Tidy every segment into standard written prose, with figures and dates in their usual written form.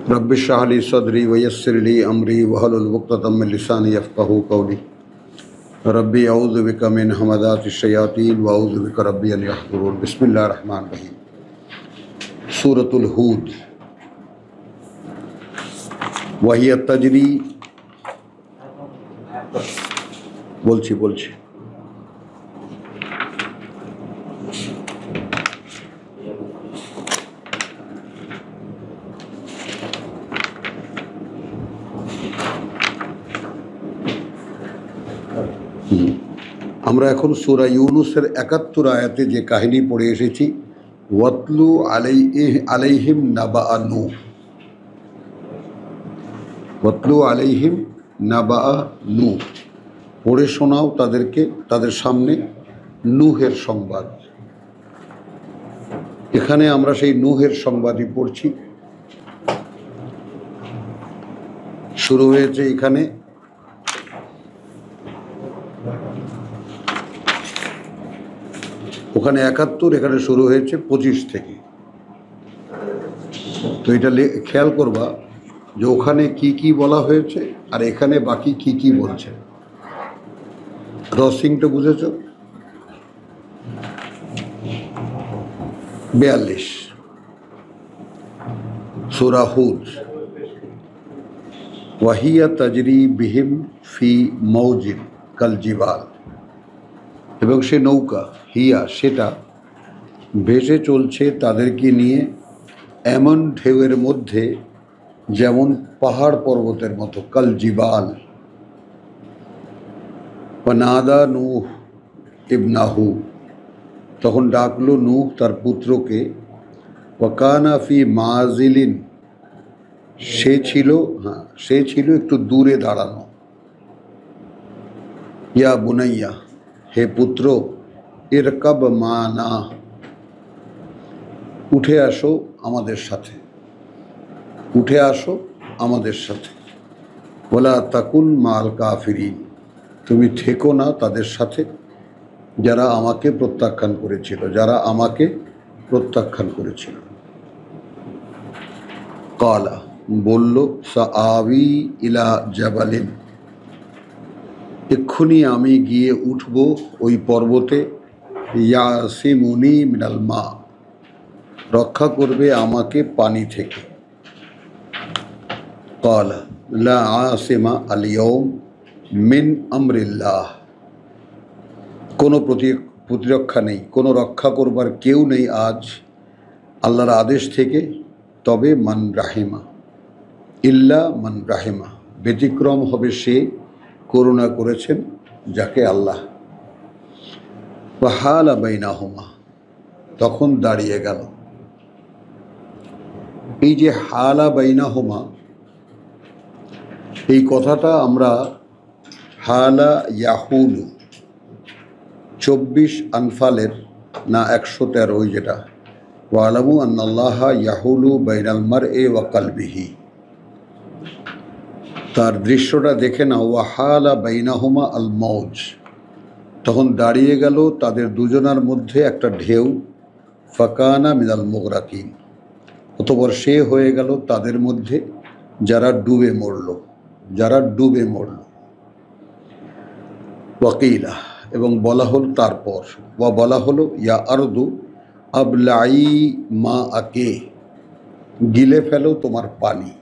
Rabbi इश्रह ली सदरी वयस्सिर ली अमरी वहलुल उक़दतम मिन लिसानी यफ़क़हू क़ौली। Rabbi अऊज़ु बिका मिन हमाज़ातिश शयातीन व अऊज़ु बिका रब्बि अन यहज़ुरून। बिस्मिल्लाहिर रहमानिर रहीम। सूरतुल हूद। वहिय तजरी बोलছি আমরা এখন সূরা ইউনূসের ৭১ আয়াতে যে কাহিনী পড়ে এসেছি, ওয়াতলু আলাইহিম নাবা নূহ। ওয়াতলু আলাইহিম নাবা নূহ, পড়ে শোনাও তাদেরকে, তাদের সামনে নূহের সংবাদ। এখানে আমরা সেই নূহের সংবাদই পড়ছি। শুরু হয়েছে এখানে ওখানে ৭১, এখানে শুরু হয়েছে ২৫ থেকে। তো এটা খেয়াল করবা যে ওখানে কি কি বলা হয়েছে আর এখানে বাকি কি কি বলছে। ক্রসিংটা বুঝেছ? ৪২ সূরা হুদ। ওয়াহিয়া তাজরি বিহিম ফি মৌজিন কাল জিবাল, এবং সে নৌকা, হিয়া সেটা, ভেসে চলছে তাদেরকে নিয়ে এমন ঢেউয়ের মধ্যে যেমন পাহাড় পর্বতের মতো। কাল জিবাল। নাদা নূহ ইবনাহু, তখন ডাকলো নূহ তার পুত্রকে। ওয়াকানা ফি মাজিলিন, সে ছিল একটু দূরে দাঁড়ানো। ইয়া বুনাইয়া, হে পুত্র, ইরকাব মানা, উঠে আসো আমাদের সাথে, উঠে আসো আমাদের সাথে। ওয়ালা তাকুন মাল কাফিরিন, তুমি থেকো না তাদের সাথে যারা আমাকে প্রত্যাখ্যান করেছিল, যারা আমাকে প্রত্যাখ্যান করেছিল। কালা, বলল, সাআবি ইলা জাবালিন, এক্ষুনি আমি গিয়ে উঠব ওই পর্বতে। ইয়াসিমুনি মিনাল মা, রক্ষা করবে আমাকে পানি থেকে। ক্বালা লা আসিমা আল ইয়াউম মিন আমরিল্লাহ, কোনো প্রতিরক্ষা নেই, কোনো রক্ষা করবার কেউ নেই আজ আল্লাহর আদেশ থেকে, তবে মান রাহিমা, ইল্লা মান রাহিমা, ব্যতিক্রম হবে সে করুণা করেছেন যাকে আল্লাহ। ওয়াহালা বাইনাহুমা, তখন দাঁড়িয়ে গেল। এই যে হালা বাইনাহুমা, এই কথাটা আমরা হালা ইয়াহুলু ২৪ আনফালের না ১১৩, ওই যেটা, ওয়ালামু আন্নাল্লাহা ইয়াহুলু বাইনাল মারই ওয়া কলবিহি, তার দৃশ্যটা দেখে না। ওয়াহালা বাইনাহুমা আল মৌজ, তখন দাঁড়িয়ে গেল তাদের দুজনার মধ্যে একটা ঢেউ। ফাকানা মিনাল মুগরাকিন, অতঃপর সে হয়ে গেল তাদের মধ্যে যারা ডুবে মরল, যারা ডুবে মরল। ওয়াকিলা, এবং বলা হল তারপর, বলা হলো, ইয়া আরদু আবলাই মা আকে, গিলে ফেলো তোমার পানি।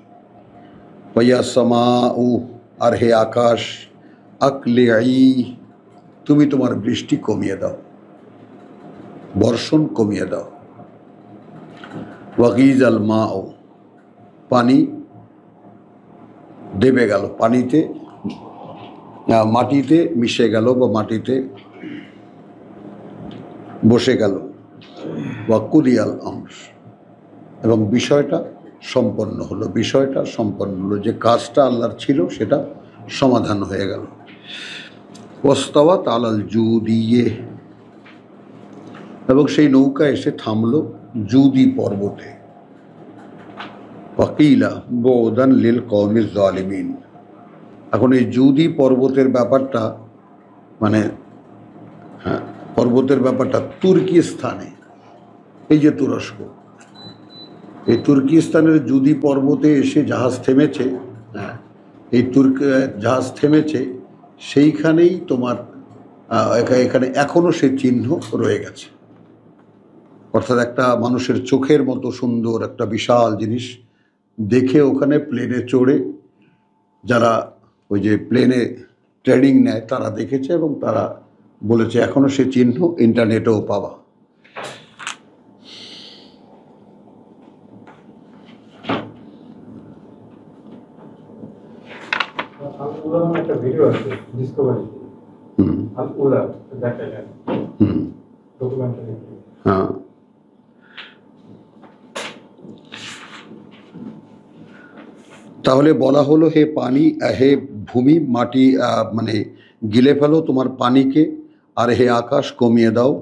ওয়া সামাউ, আর হে আকাশ, আকলিআই, তুমি তোমার বৃষ্টি কমিয়ে দাও, বর্ষণ কমিয়ে দাও। ওয়াগিজ আল মাও, পানি দেবে গেল, পানিতে মাটিতে মিশে গেল বা মাটিতে বসে গেল। ওয়াকুদিয়াল আমর, এবং বিষয়টা সম্পন্ন হলো, বিষয়টা সম্পন্ন হলো, যে কাজটা আল্লাহর ছিল সেটা সমাধান হয়ে গেল। ওয়াস্তাওয়াত আলাল জুদিয়ে, এবং সেই নৌকা এসে থামলো জুদি পর্বতে। ওয়াকিলা বুদান লিল কওমিজ জালিমিন, এখন এই জুদি পর্বতের ব্যাপারটা, মানে পর্বতের ব্যাপারটা তুর্কিস্তানে, এই যে তুরস্ক, এই তুর্কিস্তানের জুদি পর্বতে এসে জাহাজ থেমেছে। হ্যাঁ, এই জাহাজ থেমেছে, সেইখানেই তোমার এখানে এখনো সে চিহ্ন রয়ে গেছে। অর্থাৎ একটা মানুষের চোখের মতো সুন্দর একটা বিশাল জিনিস দেখে ওখানে প্লেনে চড়ে যারা ওই যে প্লেনে ট্রেনিং নেয় তারা দেখেছে এবং তারা বলেছে এখনো সে চিহ্ন ইন্টারনেটেও পাওয়া। একটা ভিডিও আছে ডিসকভারিতে, আল উলা দেখা যায় ডকুমেন্টারি। হ্যাঁ, তাহলে বলা হলো হে পানি, হে ভূমি মাটি মানে গিলে ফেলো তোমার পানিকে, আর হে আকাশ কমিয়ে দাও।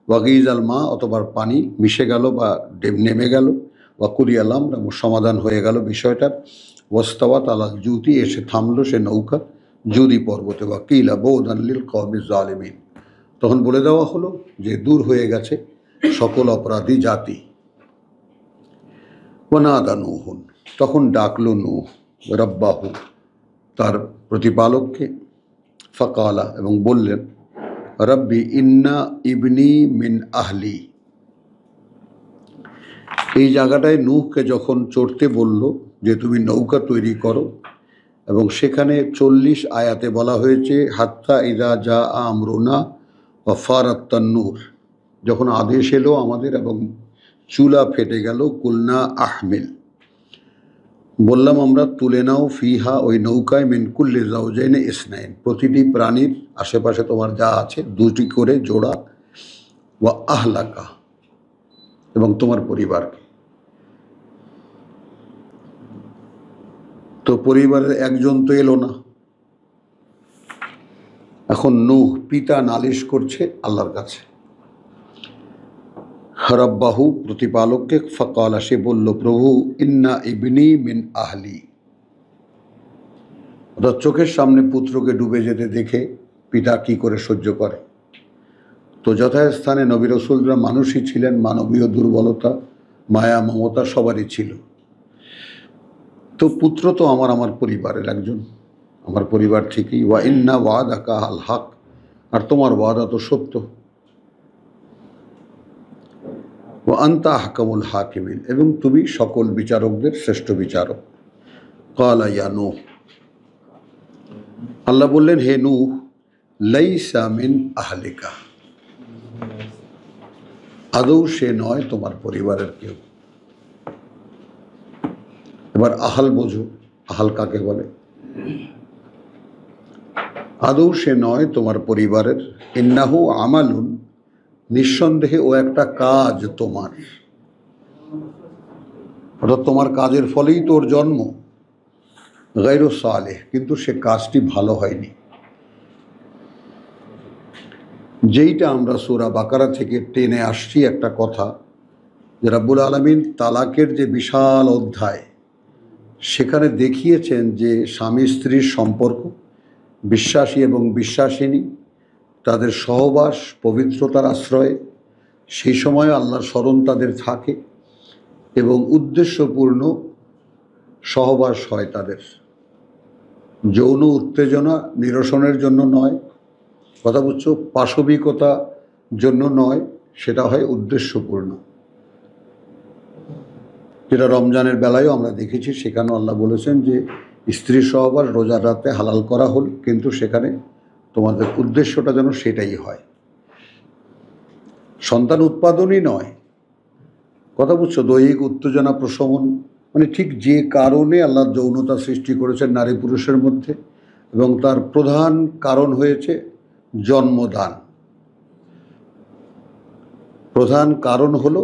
ওয়াগিজ আল মা, অথবা পানি মিশে গেল বা নেমে গেল। ওয়াকুরি আলাম, সমাধান হয়ে গেল বিষয়টার। ওয়াস্তাওয়াত আলাল জুতি, এসে থামলো সে নৌকা জুদি পর্বতে। ওয়াকিলা বৌদানলিল কওমি জালিমিন, তখন বলে দেওয়া হলো যে দূর হয়ে গেছে সকল অপরাধী জাতি। ওয়ানাদা নূহুন, তখন ডাকলো নূহ রব্বাহু, তার প্রতিপালককে। ফাকালা, এবং বললেন রব্বি ইন্না ইবনি মিন আহলি। এই জায়গাটায় নূহকে যখন চড়তে বলল যে তুমি নৌকা তৈরি করো, এবং সেখানে 40 আয়াতে বলা হয়েছে হাত্তা ইদা জা আমরুনা ওয়া ফারাত তান্নুর, যখন আদেশ এলো আমাদের এবং চুলা ফেটে গেল, কুলনা আহমিল, বললাম আমরা তুলে নাও, ফিহা ওই নৌকায়, মিন কুল্লি জাওজাইনি ইসনাইন, প্রতিটি প্রাণীর আশেপাশে তোমার যা আছে 2টি করে জোড়া, ওয়া আহলাকা, এবং তোমার পরিবারকে। তো পরিবারের একজন তো এলো না। এখন নূহ পিতা নালিশ করছে আল্লাহর কাছে, রব্বাহু প্রতিপালককে। ফাকালা, সে বলল প্রভু ইন্না ইবনি মিন আহলি, অর্থাৎ চোখের সামনে পুত্রকে ডুবে যেতে দেখে পিতা কি করে সহ্য করে। তো যথাস্থানে নবী রসুলরা মানুষই ছিলেন, মানবীয় দুর্বলতা মায়া মমতা সবারই ছিল। তো পুত্র তো আমার পরিবারের একজন, আমার পরিবার ঠিকই। ওয়া ইন্না ওয়াদাকা আল হক, আর তোমার ওয়াদা তো সত্য। ওয়া আনতা আহকামুল হাকিমিন, এবং তুমি সকল বিচারকদের শ্রেষ্ঠ বিচারক। ক্বালা ইয়া নূহ, আল্লাহ বললেন হে নূহ, লাইসা মিন আহলিকা, আদৌ সে নয় তোমার পরিবারের কেউ। এবার আহাল বোঝো, আহাল কাকে বলে। আদৌ সে নয় তোমার পরিবারের। ইন্নাহু আমালুন, নিঃসন্দেহে ও একটা কাজ তোমার, অর্থাৎ তোমার কাজের ফলেই তোর জন্ম। গায়রু সালেহ, কিন্তু সে কাজটি ভালো হয়নি। যেইটা আমরা সূরা বাকারা থেকে টেনে আসছি একটা কথা, যে রাব্বুল আলামিন তালাকের যে বিশাল অধ্যায়, সেখানে দেখিয়েছেন যে স্বামী স্ত্রীর সম্পর্ক, বিশ্বাসী এবং বিশ্বাসিনী, তাদের সহবাস পবিত্রতার আশ্রয়ে, সেই সময় আল্লাহর স্মরণ তাদের থাকে এবং উদ্দেশ্যপূর্ণ সহবাস হয় তাদের। যৌন উত্তেজনা নিরসনের জন্য নয়, কথা বুঝছো, পাশবিকতা জন্য নয়, সেটা হয় উদ্দেশ্যপূর্ণ। যেটা রমজানের বেলায়ও আমরা দেখেছি, সেখানেও আল্লাহ বলেছেন যে স্ত্রী সহবাস রোজার রাতে হালাল করা হল, কিন্তু সেখানে তোমাদের উদ্দেশ্যটা যেন সেটাই হয়, সন্তান উৎপাদনই নয়। কথা বুঝছো, দৈহিক উত্তেজনা প্রশমন, মানে ঠিক যে কারণে আল্লাহ যৌনতা সৃষ্টি করেছেন নারী পুরুষের মধ্যে, এবং তার প্রধান কারণ হয়েছে জন্মদান। প্রধান কারণ হলো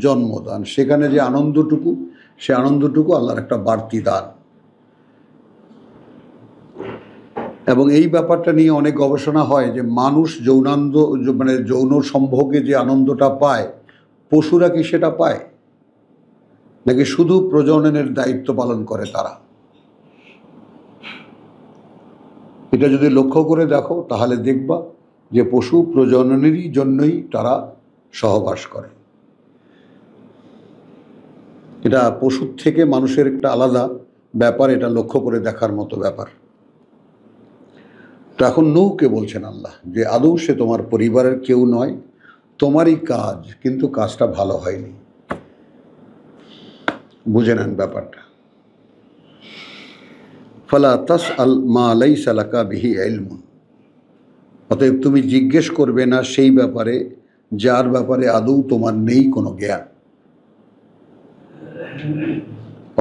জন্মদান। সেখানে যে আনন্দটুকু, সে আনন্দটুকু আল্লাহর একটা বাড়তি দান। এবং এই ব্যাপারটা নিয়ে অনেক গবেষণা হয় যে মানুষ যৌনানন্দ, মানে যৌন সম্ভোগে যে আনন্দটা পায়, পশুরা কি সেটা পায়, নাকি শুধু প্রজননের দায়িত্ব পালন করে তারা? এটা যদি লক্ষ্য করে দেখো তাহলে দেখবা যে পশু প্রজননেরই জন্যই তারা সহবাস করে। এটা পশুর থেকে মানুষের একটা আলাদা ব্যাপার, এটা লক্ষ্য করে দেখার মতো ব্যাপার। তো এখন নূহকে বলছেন আল্লাহ যে আদৌ সে তোমার পরিবারের কেউ নয়, তোমারই কাজ, কিন্তু কাজটা ভালো হয়নি। বুঝে নেন ব্যাপারটা। ফালা তাসআল মা লাইসা লাকা বিহি ইলমুন, অতএব তুমি জিজ্ঞেস করবে না সেই ব্যাপারে যার ব্যাপারে আদৌ তোমার নেই কোনো জ্ঞান।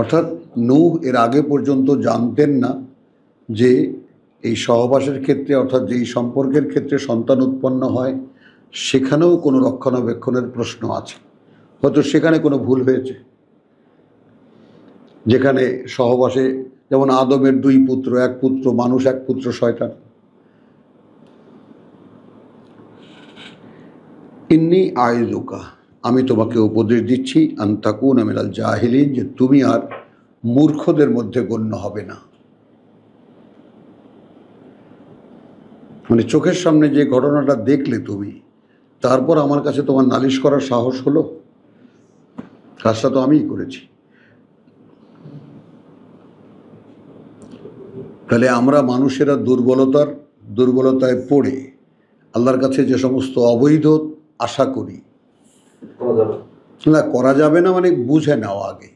অর্থাৎ নূহ এর আগে পর্যন্ত জানতেন না যে এই সহবাসের ক্ষেত্রে, অর্থাৎ যেই সম্পর্কের ক্ষেত্রে সন্তান উৎপন্ন হয় সেখানেও কোনো রক্ষণাবেক্ষণের প্রশ্ন আছে। হয়তো সেখানে কোনো ভুল হয়েছে, যেখানে সহবাসে যেমন আদমের 2 পুত্র, 1 পুত্র মানুষ, 1 পুত্র শয়তান। ইন্নী আইযুকা, আমি তোমাকে উপদেশ দিচ্ছি, আন তাকুনা মিনাল জাহিলিন, যে তুমি আর মূর্খদের মধ্যে গণ্য হবে না। মানে চোখের সামনে যে ঘটনাটা দেখলে তুমি, তারপর আমার কাছে তোমার নালিশ করার সাহস হলো? কাজটা তো আমিই করেছি। তাহলে আমরা মানুষেরা দুর্বলতায় পড়ে আল্লাহর কাছে যে সমস্ত অবৈধ আশা করি, না করা যাবে না, মানে বুঝে নাও আগে।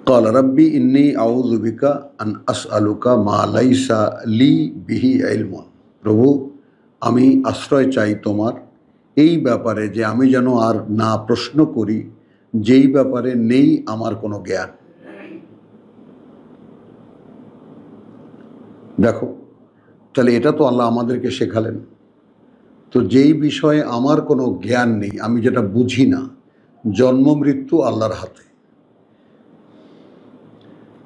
قال ربي إني أعوذ بك أن أسألك ما ليس لي به علم, প্রভু আমি আশ্রয় চাই তোমার এই ব্যাপারে যে আমি যেন আর না প্রশ্ন করি যেই ব্যাপারে নেই আমার কোনো জ্ঞান। দেখো, তাহলে এটা তো আল্লাহ আমাদেরকে শেখালেন। তো যেই বিষয়ে আমার কোনো জ্ঞান নেই, আমি যেটা বুঝি না, জন্ম মৃত্যু আল্লাহর হাতে।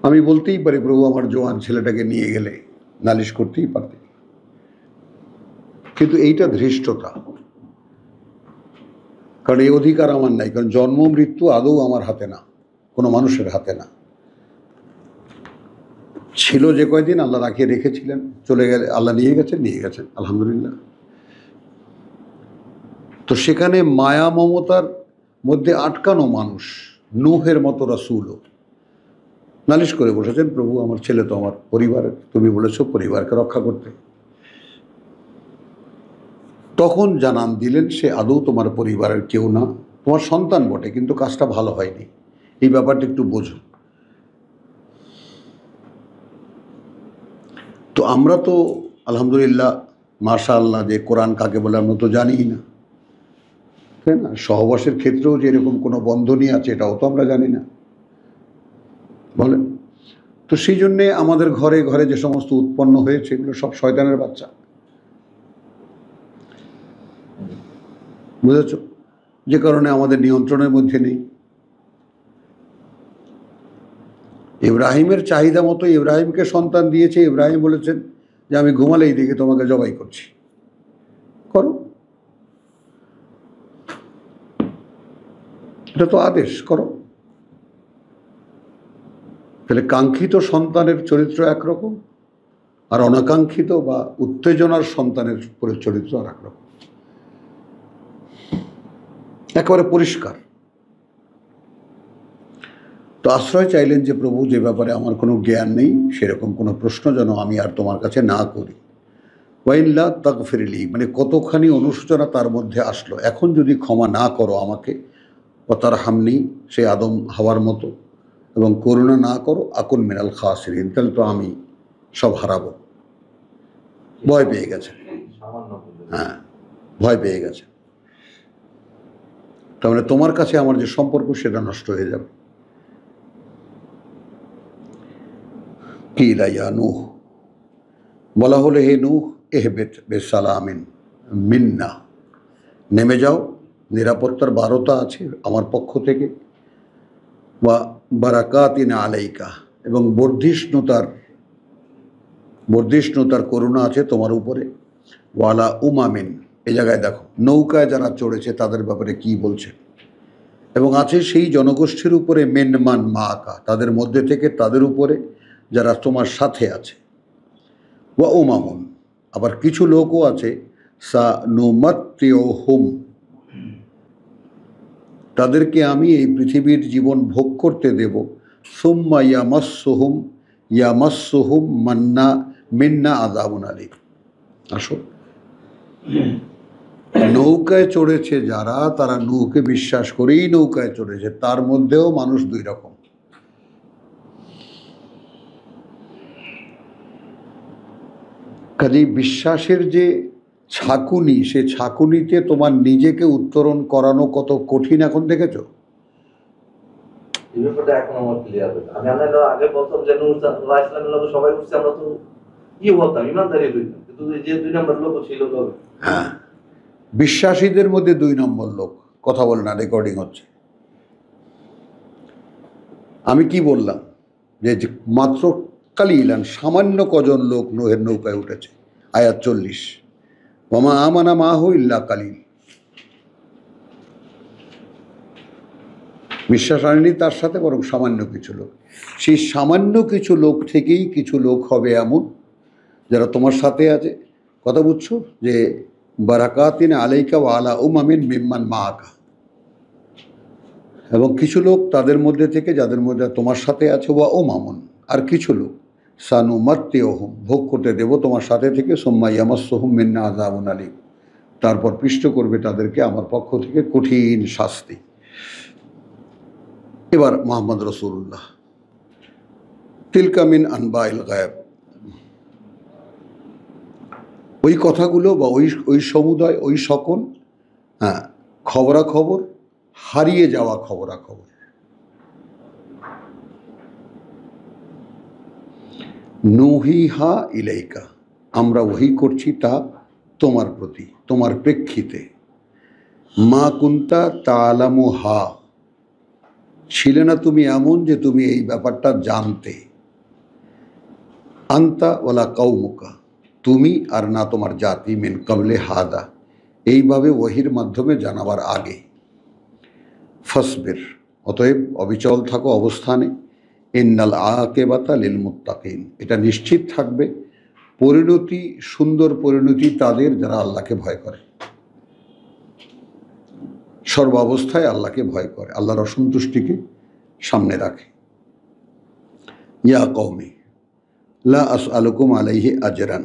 আমি বলতেই পারি প্রভু আমার জোয়ান ছেলেটাকে নিয়ে গেলে, নালিশ করতেই পারতে, কিন্তু এইটা ধৃষ্টতা, কারণ এই অধিকার আমার নাই। কারণ জন্ম মৃত্যু আদৌ আমার হাতে না, কোনো মানুষের হাতে না। ছিল যে কয়দিন আল্লাহ রাখিয়ে রেখেছিলেন, চলে গেলে আল্লাহ নিয়ে গেছেন আলহামদুলিল্লাহ। তো সেখানে মায়া মমতার মধ্যে আটকানো মানুষ, নূহের মতো রাসূলও নালিশ করে বসেছেন, প্রভু আমার ছেলে তো আমার পরিবারের, তুমি বলেছো পরিবারকে রক্ষা করতে। তখন জানান দিলেন সে আদৌ তোমার পরিবারের কেউ না, তোমার সন্তান বটে, কিন্তু কাজটা ভালো হয়নি। এই ব্যাপারটা একটু বোঝো। তো আমরা তো আলহামদুলিল্লাহ মাশাআল্লাহ, যে কোরআন কাকে বলে আমরা তো জানিই না, তাই না? সহবাসের ক্ষেত্রেও যে এরকম কোনো বন্ধনই আছে এটাও তো আমরা জানি না, বলেন। তো সেই জন্যে আমাদের ঘরে ঘরে যে সমস্ত উৎপন্ন হয়েছে এগুলো সব শয়তানের বাচ্চা, বুঝেছ? যে কারণে আমাদের নিয়ন্ত্রণের মধ্যে নেই। ইব্রাহিমের চাহিদা মতো ইব্রাহিমকে সন্তান দিয়েছে, ইব্রাহিম বলেছেন যে আমি ঘুমালেই দেখে তোমাকে জবাই করছি, করো, এটা তো আদেশ, করো। তাহলে কাঙ্ক্ষিত সন্তানের চরিত্র একরকম, আর অনাকাঙ্ক্ষিত বা উত্তেজনার সন্তানের চরিত্র আর একরকম, একেবারে পরিষ্কার। তো আশ্রয় চাইলেন যে প্রভু যে ব্যাপারে আমার কোনো জ্ঞান নেই সেরকম কোনো প্রশ্ন যেন আমি আর তোমার কাছে না করি। ওয়াইল্লা তাগফিরলি, মানে কতখানি অনুশোচনা তার মধ্যে আসলো, এখন যদি ক্ষমা না করো আমাকে, ও তার হামনি, সে আদম হাওয়ার মতো, এবং করুণা না করো, আকুন মিনাল খাসিরিন, তাহলে তো আমি সব হারাবো। ভয় পেয়ে গেছে, হ্যাঁ ভয় পেয়ে গেছে। তার মানে তোমার কাছে আমার যে সম্পর্ক সেটা নষ্ট হয়ে যাবে। কিলা ইয়া নূহ, বলা হলো হে নূহ, ইহবিত বিসালামিন মিন্না, নেমে যাও, নিরাপত্তার বারতা আছে আমার পক্ষ থেকে, বা বারাকাতিন আলাইকা, এবং বর্ধিষ্ণুতার করুণা আছে তোমার উপরে, ওয়ালা উমামিন, এই জায়গায় দেখো নৌকায় যারা চড়েছে তাদের ব্যাপারে কি বলছে, এবং আছে সেই জনগোষ্ঠীর উপরে মেনমান মা আকা, তাদের মধ্যে থেকে তাদের উপরে যারা তোমার সাথে আছে, ওয়া উমামুন, আবার কিছু লোকও আছে সানুমাত্তিউহুম, তাদেরকে আমি এই পৃথিবীর জীবন ভোগ করতে দেব। সুম্মা ইয়ামাসসুহুম মিন্না আযাবুন আলীম। আসো, নৌকায় চড়েছে যারা, তারা নৌকে বিশ্বাস করেই নৌকায় চড়েছে, তার মধ্যেও মানুষ দুই রকম। কাজেই বিশ্বাসের যে ছাকুনি, সে ছাকুনিতে তোমার নিজেকে উত্তরণ করানো কত কঠিন এখন দেখেছো? এই ব্যাপারটা এখন আমার ক্লিয়ার হয়েছে। আমি আগে বলতাম যে নূর ইসলামের লোক সবাই উঠছে, আমরা তো কি বলতাম, ইমানদারি হইতাম, কিন্তু যে 2 নম্বর লোক ছিল লোক। হ্যাঁ, বিশ্বাসীদের মধ্যে 2 নম্বর লোক। কথা বল না, রেকর্ডিং হচ্ছে। আমি কি বললাম যে মাত্র কালিলান, সামান্য কজন লোক নোহের নৌকায় উঠেছে। আয়াত 40, ওমা আমানা মাহু ইল্লা কালিল। বিশ্বাস আনেনি তার সাথে, বরং সামান্য কিছু লোক। সেই সামান্য কিছু লোক থেকেই কিছু লোক হবে এমন যারা তোমার সাথে আছে। কথা বুঝছো? যে বারাকাতিন আলাইকা ওয়া আলা উমামিন মিম্মান মাআকা, এবং কিছু লোক তাদের মধ্যে থেকে যাদের মধ্যে তোমার সাথে আছে, ওয়া উমামুন, আর কিছু লোক সানুমাত্তিউহুম, ভোগ করতে দেব তোমার সাথে থেকে, সুম্মা ইয়ামাসসুহুম মিন্না আযাবুন আলীম, তারপর পিষ্ট করবে তাদেরকে আমার পক্ষ থেকে কঠিন শাস্তি। এবার মুহাম্মদ রাসূলুল্লাহ, তিলকা মিন আনবাইল গায়ব, ওই কথাগুলো বা ওই সমুদায়, ওই সকল খবরাখবর, হারিয়ে যাওয়া খবরাখবর। নুহিহা ইলাইকা, আমরা ওহী করছি তা তোমার প্রতি, তোমার প্রেক্ষিতে। মা কুন্তা তা'লামুহা, ছিলে না তুমি এমন যে তুমি এই ব্যাপারটা জানতে। আন্তা ওয়ালা কাউমুকা, তুমি আর না তোমার জাতি, মিন কাবলে হাদা, এইভাবে ওহির মাধ্যমে জানাবার আগে। ফাসবির, অতএব অবিচল থাকো অবস্থানে। ইন্নাল আকিবাতা লিল মুত্তাকিন, এটা নিশ্চিত থাকবে পরিণতি, সুন্দর পরিণতি তাদের যারা আল্লাহকে ভয় করে, সর্বাবস্থায় আল্লাহকে ভয় করে, আল্লাহর অসন্তুষ্টিকে সামনে রাখে। ইয়া কওমি লা আসআলুকুম আলাইহি আজরান,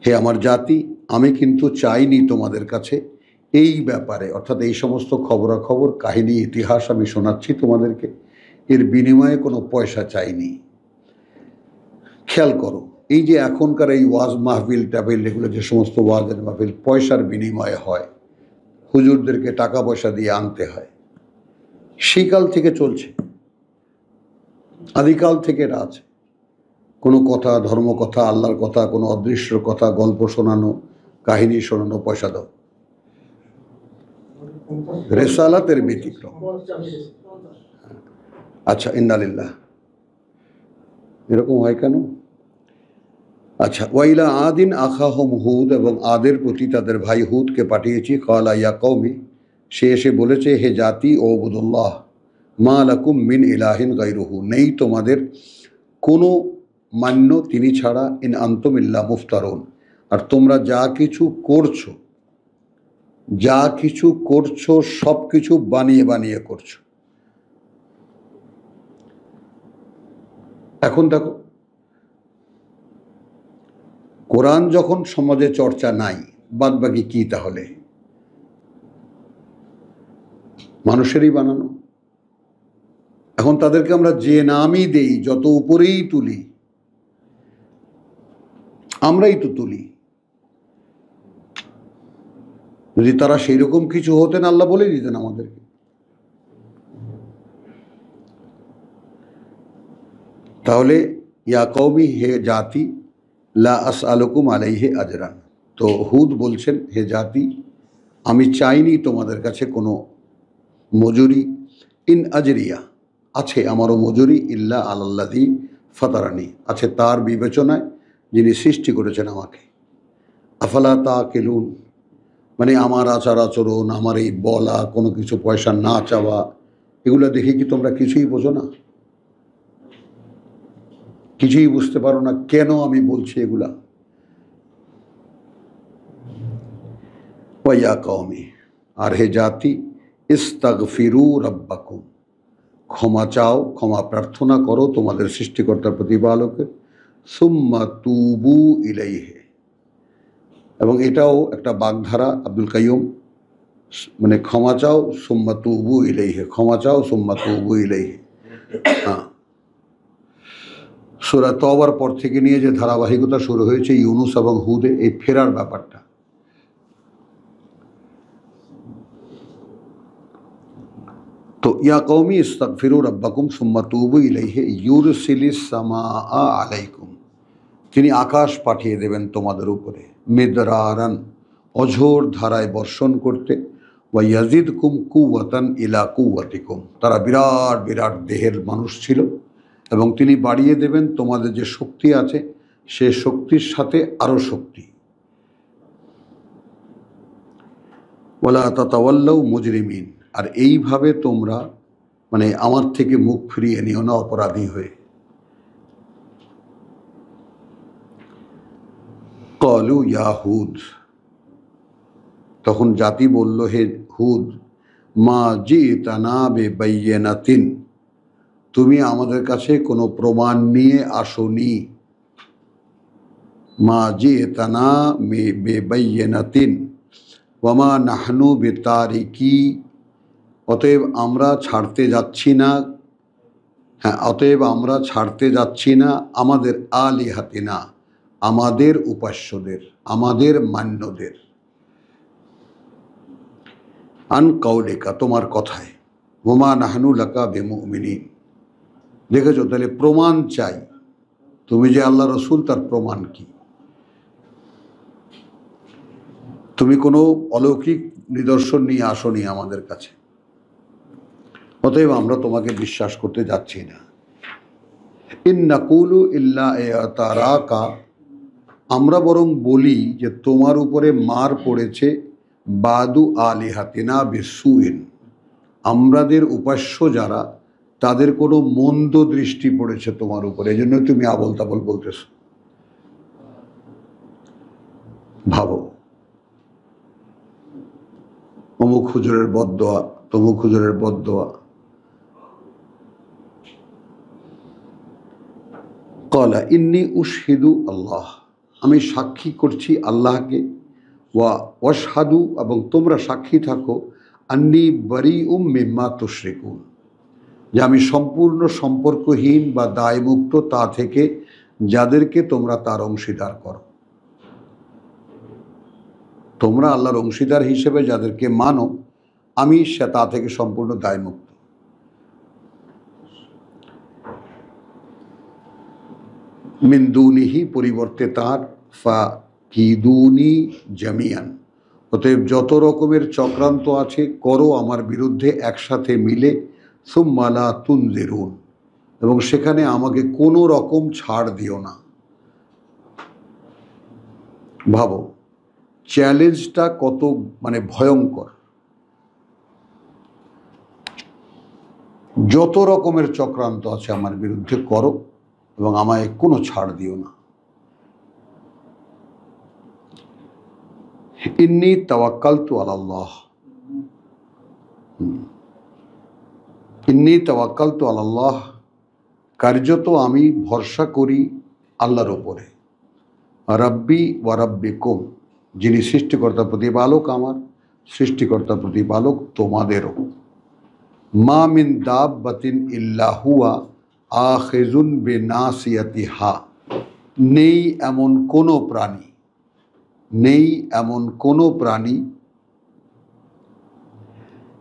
হে আমার জাতি, আমি কিন্তু চাইনি তোমাদের কাছে এই ব্যাপারে, অর্থাৎ এই সমস্ত খবরাখবর, কাহিনী, ইতিহাস আমি শোনাচ্ছি তোমাদেরকে, এর বিনিময়ে কোনো পয়সা চাইনি। খেয়াল করো, এই যে এখনকার এই ওয়াজ মাহফিল টাহফিল, এগুলো যে সমস্ত ওয়াজের মাহফিল পয়সার বিনিময়ে হয়, হুজুরদেরকে টাকা পয়সা দিয়ে আনতে হয়, সেই কাল থেকে চলছে, আদিকাল থেকে এটা আছে। কোনো কথা, ধর্মকথা, আল্লাহর কথা, কোনো অদৃশ্য কথা, গল্প শোনানো, কাহিনী শোনানো, পয়সা দাও। রেসালাতের ব্যতিক্রম। আচ্ছা, ইন্নালিল্লাহ, এরকম হয় কেন? আচ্ছা, ওয়াইলা আদিন আখাহুম হুদ, এবং আদের প্রতি তাদের ভাই হুদকে পাঠিয়েছি। ক্বালা ইয়া কওমি, সে এসে বলেছে, হে জাতি, ওবুদুল্লাহ মা লাকুম মিন ইলাহিন গায়রুহু, নেই তোমাদের কোনো মান্য তিনি ছাড়া, ইন আনতুম ইল্লা মুফতারুন, আর তোমরা যা কিছু করছো সব কিছু বানিয়ে বানিয়ে করছো। এখন দেখো, কোরআন যখন সমাজে চর্চা নাই, বাদ বাকি কি তাহলে? মানুষেরই বানানো। এখন তাদেরকে আমরা যে নামই দেই, যত উপরেই তুলি, আমরাই তো তুলি। যদি তারা সেই রকম কিছু হতেন, আল্লাহ বলে দিতেন আমাদেরকে। তাহলে ইয়া কওমি, হে জাতি, লা আসআলুকুম আলাইহি আজরান, তো হুদ বলছেন, হে জাতি, আমি চাইনি তোমাদের কাছে কোনো মজুরি। ইন আজরিয়া, আছে আমারও মজুরি, ইল্লা আলাল্লাযী ফাতারানি, আছে তার বিবেচনায় যিনি সৃষ্টি করেছেন আমাকে। আফালা তাকিলুন, মানে আমার আচার আচরণ, আমার এই বলা, কোনো কিছু পয়সা না চাওয়া, এগুলো দেখে কি তোমরা কিছুই বোঝো না? কিছুই বুঝতে পারো না কেন আমি বলছি এগুলা? ওয়া কওমি, আর হে জাতি, ইস্তাগফিরু রাব্বাকুম, ক্ষমা চাও, ক্ষমা প্রার্থনা করো তোমাদের সৃষ্টিকর্তার প্রতিপালকের, সুম্মা তুবু ইলাইহি, এবং এটাও একটা বাগধারা আব্দুল কাইয়ুম, মানে ক্ষমা চাও সুম্মা তুবু ইলাইহি, ক্ষমা চাও সুম্মা তুবু ইলাইহি। হ্যাঁ, সূরা তওবার পর থেকে নিয়ে যে ধারাবাহিকতা শুরু হয়েছে ইউনুস এবং হুদে, এই ফেরার ব্যাপারটা। তো ইয়া কওমি ইস্তাগফিরু রাব্বাকুম সুম্মা তুবু ইলাইহি ইউরসিলিস সামাআ আলাইকুম, তিনি আকাশ পাঠিয়ে দেবেন তোমাদের উপরে, মিদরারান, অঝোর ধারায় বর্ষণ করতে, ওয়া ইয়াজিদকুম কুওয়াতান ইলা কুওয়াতিকুম, তারা বিরাট বিরাট দেহের মানুষ ছিল, এবং তিনি বাড়িয়ে দেবেন তোমাদের যে শক্তি আছে সে শক্তির সাথে আরও শক্তি। ওয়ালা তাতাওয়াল্লাউ মুজরিমিন, আর এইভাবে তোমরা মানে আমার থেকে মুখ ফিরিয়ে নিও না অপরাধী হয়ে। ক্বালু ইয়া হুদ, তখন জাতি বলল, হে হুদ, মা জিতানা বিবাইয়িনাতিন, তুমি আমাদের কাছে কোনো প্রমাণ নিয়ে আসোনি। মা জিতানা বিবাইয়িনাতিন ওয়া মা নাহনু বিতারিকি, অতএব আমরা ছাড়তে যাচ্ছি না, হ্যাঁ, অতএব আমরা ছাড়তে যাচ্ছি না আমাদের আলিহাতিনা, আমাদের উপাস্যদের, আমাদের মান্যদের, আন কাউলিকা, তোমার কথায়, ওমা নাহনু লাকা বিমুমিনিন। দেখেছো, তাহলে প্রমাণ চাই, তুমি যে আল্লাহ রসুল তার প্রমাণ কি? তুমি কোনো অলৌকিক নিদর্শন নিয়ে আসনি আমাদের কাছে, অতএব আমরা তোমাকে বিশ্বাস করতে যাচ্ছি না। ইন নাকুলু ইল্লা ইতারাকা, আমরা বরং বলি যে তোমার উপরে মার পড়েছে, বাদু আলিহাতিনা বিসুইন, আমাদের উপাস্য যারা তাদের কোনো মন্দ দৃষ্টি পড়েছে তোমার উপরে, এই জন্য তুমি আবল তাবল বলতেছ। ভাবো, অমুক হুজুরের বদদোয়া, তমুক হুজুরের বদদোয়া। ক্বালা ইন্নী উশহিদু আল্লাহ, আমি সাক্ষী করছি আল্লাহকে, ওয়া ওয়াশহাদু, এবং তোমরা সাক্ষী থাকো, আন্নী বারিউম মিম্মা তুশরিকুন, যে আমি সম্পূর্ণ সম্পর্কহীন বা দায়মুক্ত তা থেকে যাদেরকে তোমরা তার অংশীদার করো। তোমরা আল্লাহর অংশীদার হিসেবে যাদেরকে মানো, আমি সে তা থেকে সম্পূর্ণ দায়মুক্ত। মিন দুনিহি, পরিবর্তে তার, ফা কিদুনি জামিয়ান, অতএব যত রকমের চক্রান্ত আছে করো আমার বিরুদ্ধে একসাথে মিলে, সুম্মা লা তুনজিরুন, এবং সেখানে আমাকে কোনো রকম ছাড় দিও না। ভাবো চ্যালেঞ্জটা কত মানে ভয়ঙ্কর। যত রকমের চক্রান্ত আছে আমার বিরুদ্ধে করো, এবং আমায় কোনো ছাড় দিও না। ইন্নী তাওয়াক্কালতু আলাল্লাহ, ইন্নী তাওয়াক্কালতু আলাল্লাহ, কার্যত আমি ভরসা করি আল্লাহর ওপরে, রাব্বি ওয়া রাব্বিকুম, যিনি সৃষ্টিকর্তা প্রতিপালক আমার, সৃষ্টিকর্তা প্রতিপালক তোমাদেরও। মা মিন দাব্বাতিন ইল্লা হুয়া আখিজুন বিনাসিয়াতিহা, নেই এমন কোনো প্রাণী, নেই এমন কোনো প্রাণী,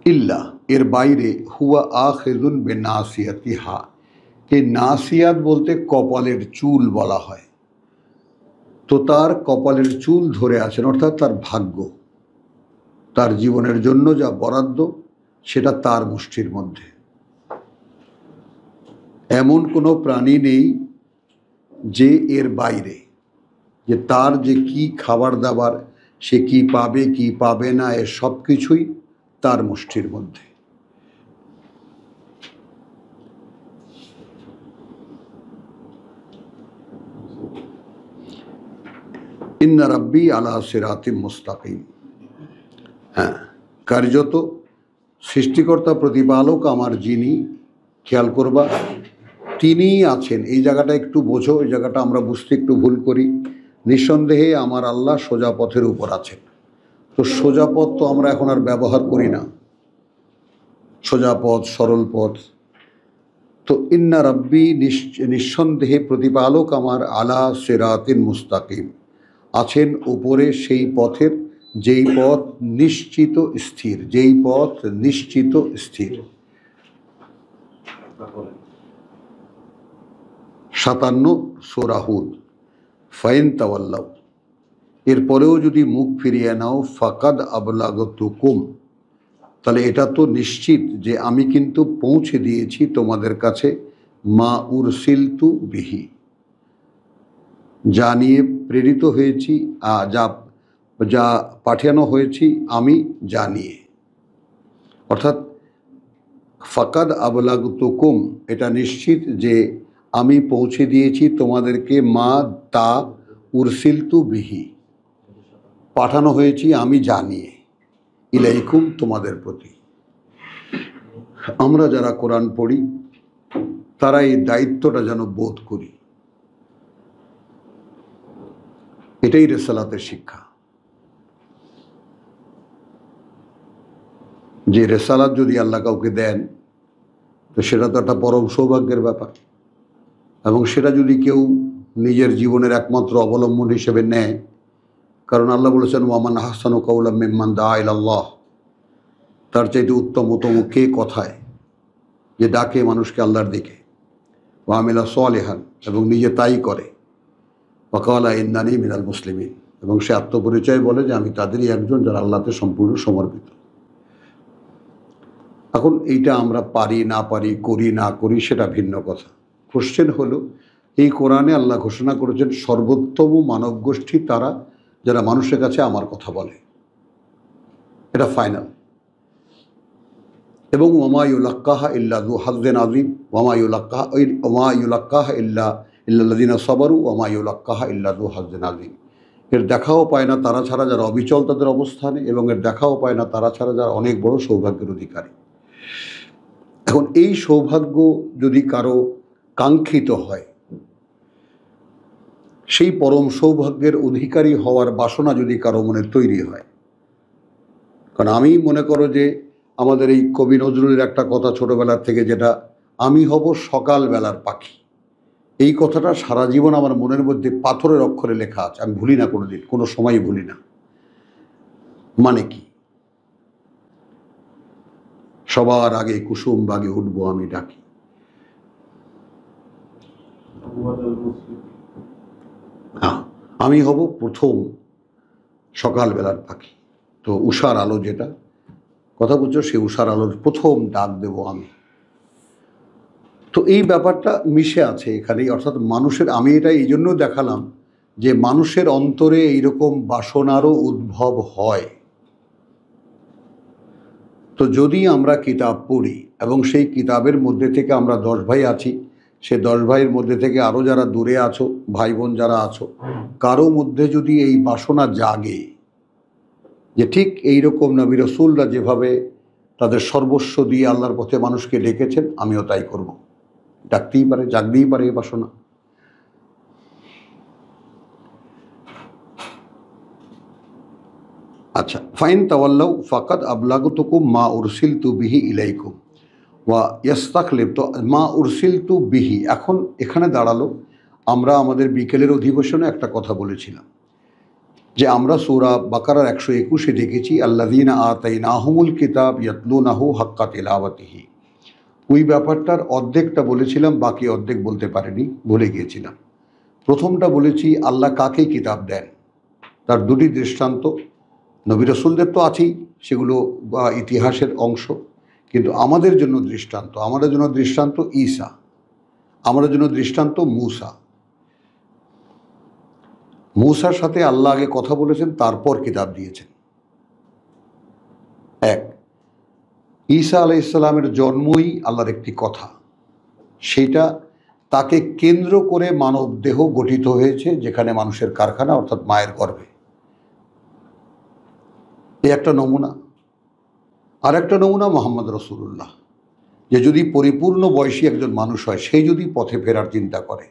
ইল্লা এর বাইরে, হুয়া আখিজুন বিনাসিয়াতিহা, এই নাসিয়াত বলতে কপালের চুল বলা হয়, তো তার কপালের চুল ধরে আছেন, অর্থাৎ তার ভাগ্য, তার জীবনের জন্য যা বরাদ্দ সেটা তার মুষ্টির মধ্যে। এমন কোনো প্রাণী নেই যে এর বাইরে, যে তার যে কি খাবার দাবার, সে কি পাবে কি পাবে না, এ সব কিছুই তার মুষ্টির মধ্যে। ইন্না রাব্বি আলা সিরাতিম মুস্তাকিম, হ্যাঁ, কার্যত সৃষ্টিকর্তা প্রতিপালক আমার যিনি, খেয়াল করবা, তিনিই আছেন। এই জায়গাটা একটু বোঝো, এই জায়গাটা আমরা বুঝতে একটু ভুল করি। নিঃসন্দেহে আমার আল্লাহ সোজা পথের উপর আছেন। তো সোজা পথ তো আমরা এখন আর ব্যবহার করি না, সোজা পথ, সরল পথ। তো ইন্না রাব্বি, নিঃসন্দেহে প্রতিপালক আমার, আলা সিরাতিন মুস্তাকিম, আছেন উপরে সেই পথের যেই পথ নিশ্চিত স্থির, যেই পথ নিশ্চিত স্থির। 57 সূরা হুদ। ফাইন তাওয়াল্লাউ, এরপরেও যদি মুখ ফিরিয়ে নাও, ফাকাদ আবলাগতুকুম, তাহলে এটা তো নিশ্চিত যে আমি কিন্তু পৌঁছে দিয়েছি তোমাদের কাছে, মা উরসিলতু বিহি, যা নিয়ে প্রেরিত হয়েছি, যা পাঠানো হয়েছি আমি জানিয়ে। অর্থাৎ ফাকাদ আবলাগতুকুম, এটা নিশ্চিত যে আমি পৌঁছে দিয়েছি তোমাদেরকে, মা তা উরসিলতু বিহি, পাঠানো হয়েছি আমি জানিয়ে, ইলাইকুম, তোমাদের প্রতি। আমরা যারা কোরআন পড়ি তারা এই দায়িত্বটা যেন বোধ করি। এটাই রেসালাতের শিক্ষা, যে রেসালাত যদি আল্লাহ কাউকে দেন তো সেটা তো একটা পরম সৌভাগ্যের ব্যাপার। এবং সেটা যদি কেউ নিজের জীবনের একমাত্র অবলম্বন হিসেবে নেয়, কারণ আল্লাহ বলেছেন ওয়ামান আহসানু কাওলাম মিম্মান দাআ ইলাল্লাহ, তার চাইতে উত্তমতম কে কথায়, যে ডাকে মানুষকে আল্লাহর দিকে, ওয়া আমিলা সালিহান, এবং নিজে তাই করে, ওয়া ক্বালা ইন্নানি মিনাল মুসলিমিন, এবং সে আত্মপরিচয় বলে যে আমি তাদেরই একজন যারা আল্লাহতে সম্পূর্ণ সমর্পিত। এখন এইটা আমরা পারি না পারি, করি না করি, সেটা ভিন্ন কথা। কোশ্চেন হলো, এই কোরআনে আল্লাহ ঘোষণা করেছেন সর্বোত্তম মানব গোষ্ঠী তারা যারা মানুষের কাছে আমার কথা বলে, এটা ফাইনাল। এবং ওমা ইউলাক্কাহা ইল্লা যু হাজ্জিন আযীম, ওমা ইউলাক্কাহা ইল্লাল্লাযীনা সাবারু, ওমা ইউলাক্কাহা ইল্লা যু হাজ্জিন আযীম। এর দেখাও পায় না তারা ছাড়া যারা অবিচল তাদের অবস্থানে, এবং এর দেখাও পায় না তারা ছাড়া যারা অনেক বড় সৌভাগ্যের অধিকারী। এখন এই সৌভাগ্য যদি কারো কাঙ্ক্ষিত হয়, সেই পরম সৌভাগ্যের অধিকারী হওয়ার বাসনা যদি কারো মনে তৈরি হয়, কারণ আমি মনে করো যে আমাদের এই কবি নজরুলের একটা কথা ছোটবেলার থেকে, যেটা আমি হব সকালবেলার পাখি, এই কথাটা সারা জীবন আমার মনের মধ্যে পাথরের অক্ষরে লেখা আছে, আমি ভুলি না কোনোদিন, কোনো সময়ই ভুলি না। মানে কি? সবার আগে কুসুম বাগে উঠবো আমি ডাকি, আমি হব প্রথম সকালবেলার পাখি। তো উষার আলো, যেটা কথা বলছো, সে উষার আলোর প্রথম ডাক দেব আমি। তো এই ব্যাপারটা মিশে আছে এখানেই। অর্থাৎ মানুষের, আমি এটা এই জন্য দেখালাম যে মানুষের অন্তরে এইরকম বাসনারও উদ্ভব হয়। তো যদি আমরা কিতাব পড়ি এবং সেই কিতাবের মধ্যে থেকে আমরা 10 ভাই আছি, সে 10 ভাইয়ের মধ্যে থেকে আরও যারা দূরে আছো, ভাই বোন যারা আছো, কারো মধ্যে যদি এই বাসনা জাগে যে ঠিক এইরকম নবী রাসূলরা যেভাবে তাদের সর্বস্ব দিয়ে আল্লাহর পথে মানুষকে ডেকেছেন, আমিও তাই করব, ডাকতেই পারে, জাগতেই পারে এই বাসনা। আচ্ছা, ফাইন তাওয়াল্লাউ ফাকাদ আবলাগতুকুম মা উরসিলতু বিহি ইলাইকুম ওয়া ইয়াস্তাখলিফ। তো মা উরসিলতু বিহি, এখন এখানে দাঁড়ালো, আমরা আমাদের বিকেলের অধিবেশনে একটা কথা বলেছিলাম যে আমরা সূরা বাকারার 121-এ দেখেছি আল্লাযীনা আতাইনাহুমুল কিতাব ইয়াতলুনাহু হাক্কা তিলাওয়াতিহি। ওই ব্যাপারটার অর্ধেকটা বলেছিলাম, বাকি অর্ধেক বলতে পারিনি, ভুলে গিয়েছিলাম। প্রথমটা বলেছি আল্লাহ কাকে কিতাব দেন, তার দুটি দৃষ্টান্ত। নবী রাসূলদের তো আছেই, সেগুলো ইতিহাসের অংশ, কিন্তু আমাদের জন্য দৃষ্টান্ত ঈসা, আমাদের জন্য দৃষ্টান্ত মূসা। মূসার সাথে আল্লাহ আগে কথা বলেছেন, তারপর কিতাব দিয়েছেন। এক, ঈসা আলাইহিস সালামের জন্মই আল্লাহর একটি কথা, সেটা তাকে কেন্দ্র করে মানব দেহ গঠিত হয়েছে, যেখানে মানুষের কারখানা, অর্থাৎ মায়ের গর্ভে। এই একটা নমুনা। আর একটা নমুনা মোহাম্মদ রসুল্লাহ, যে যদি পরিপূর্ণ বয়সী একজন মানুষ হয়, সেই যদি পথে ফেরার চিন্তা করে,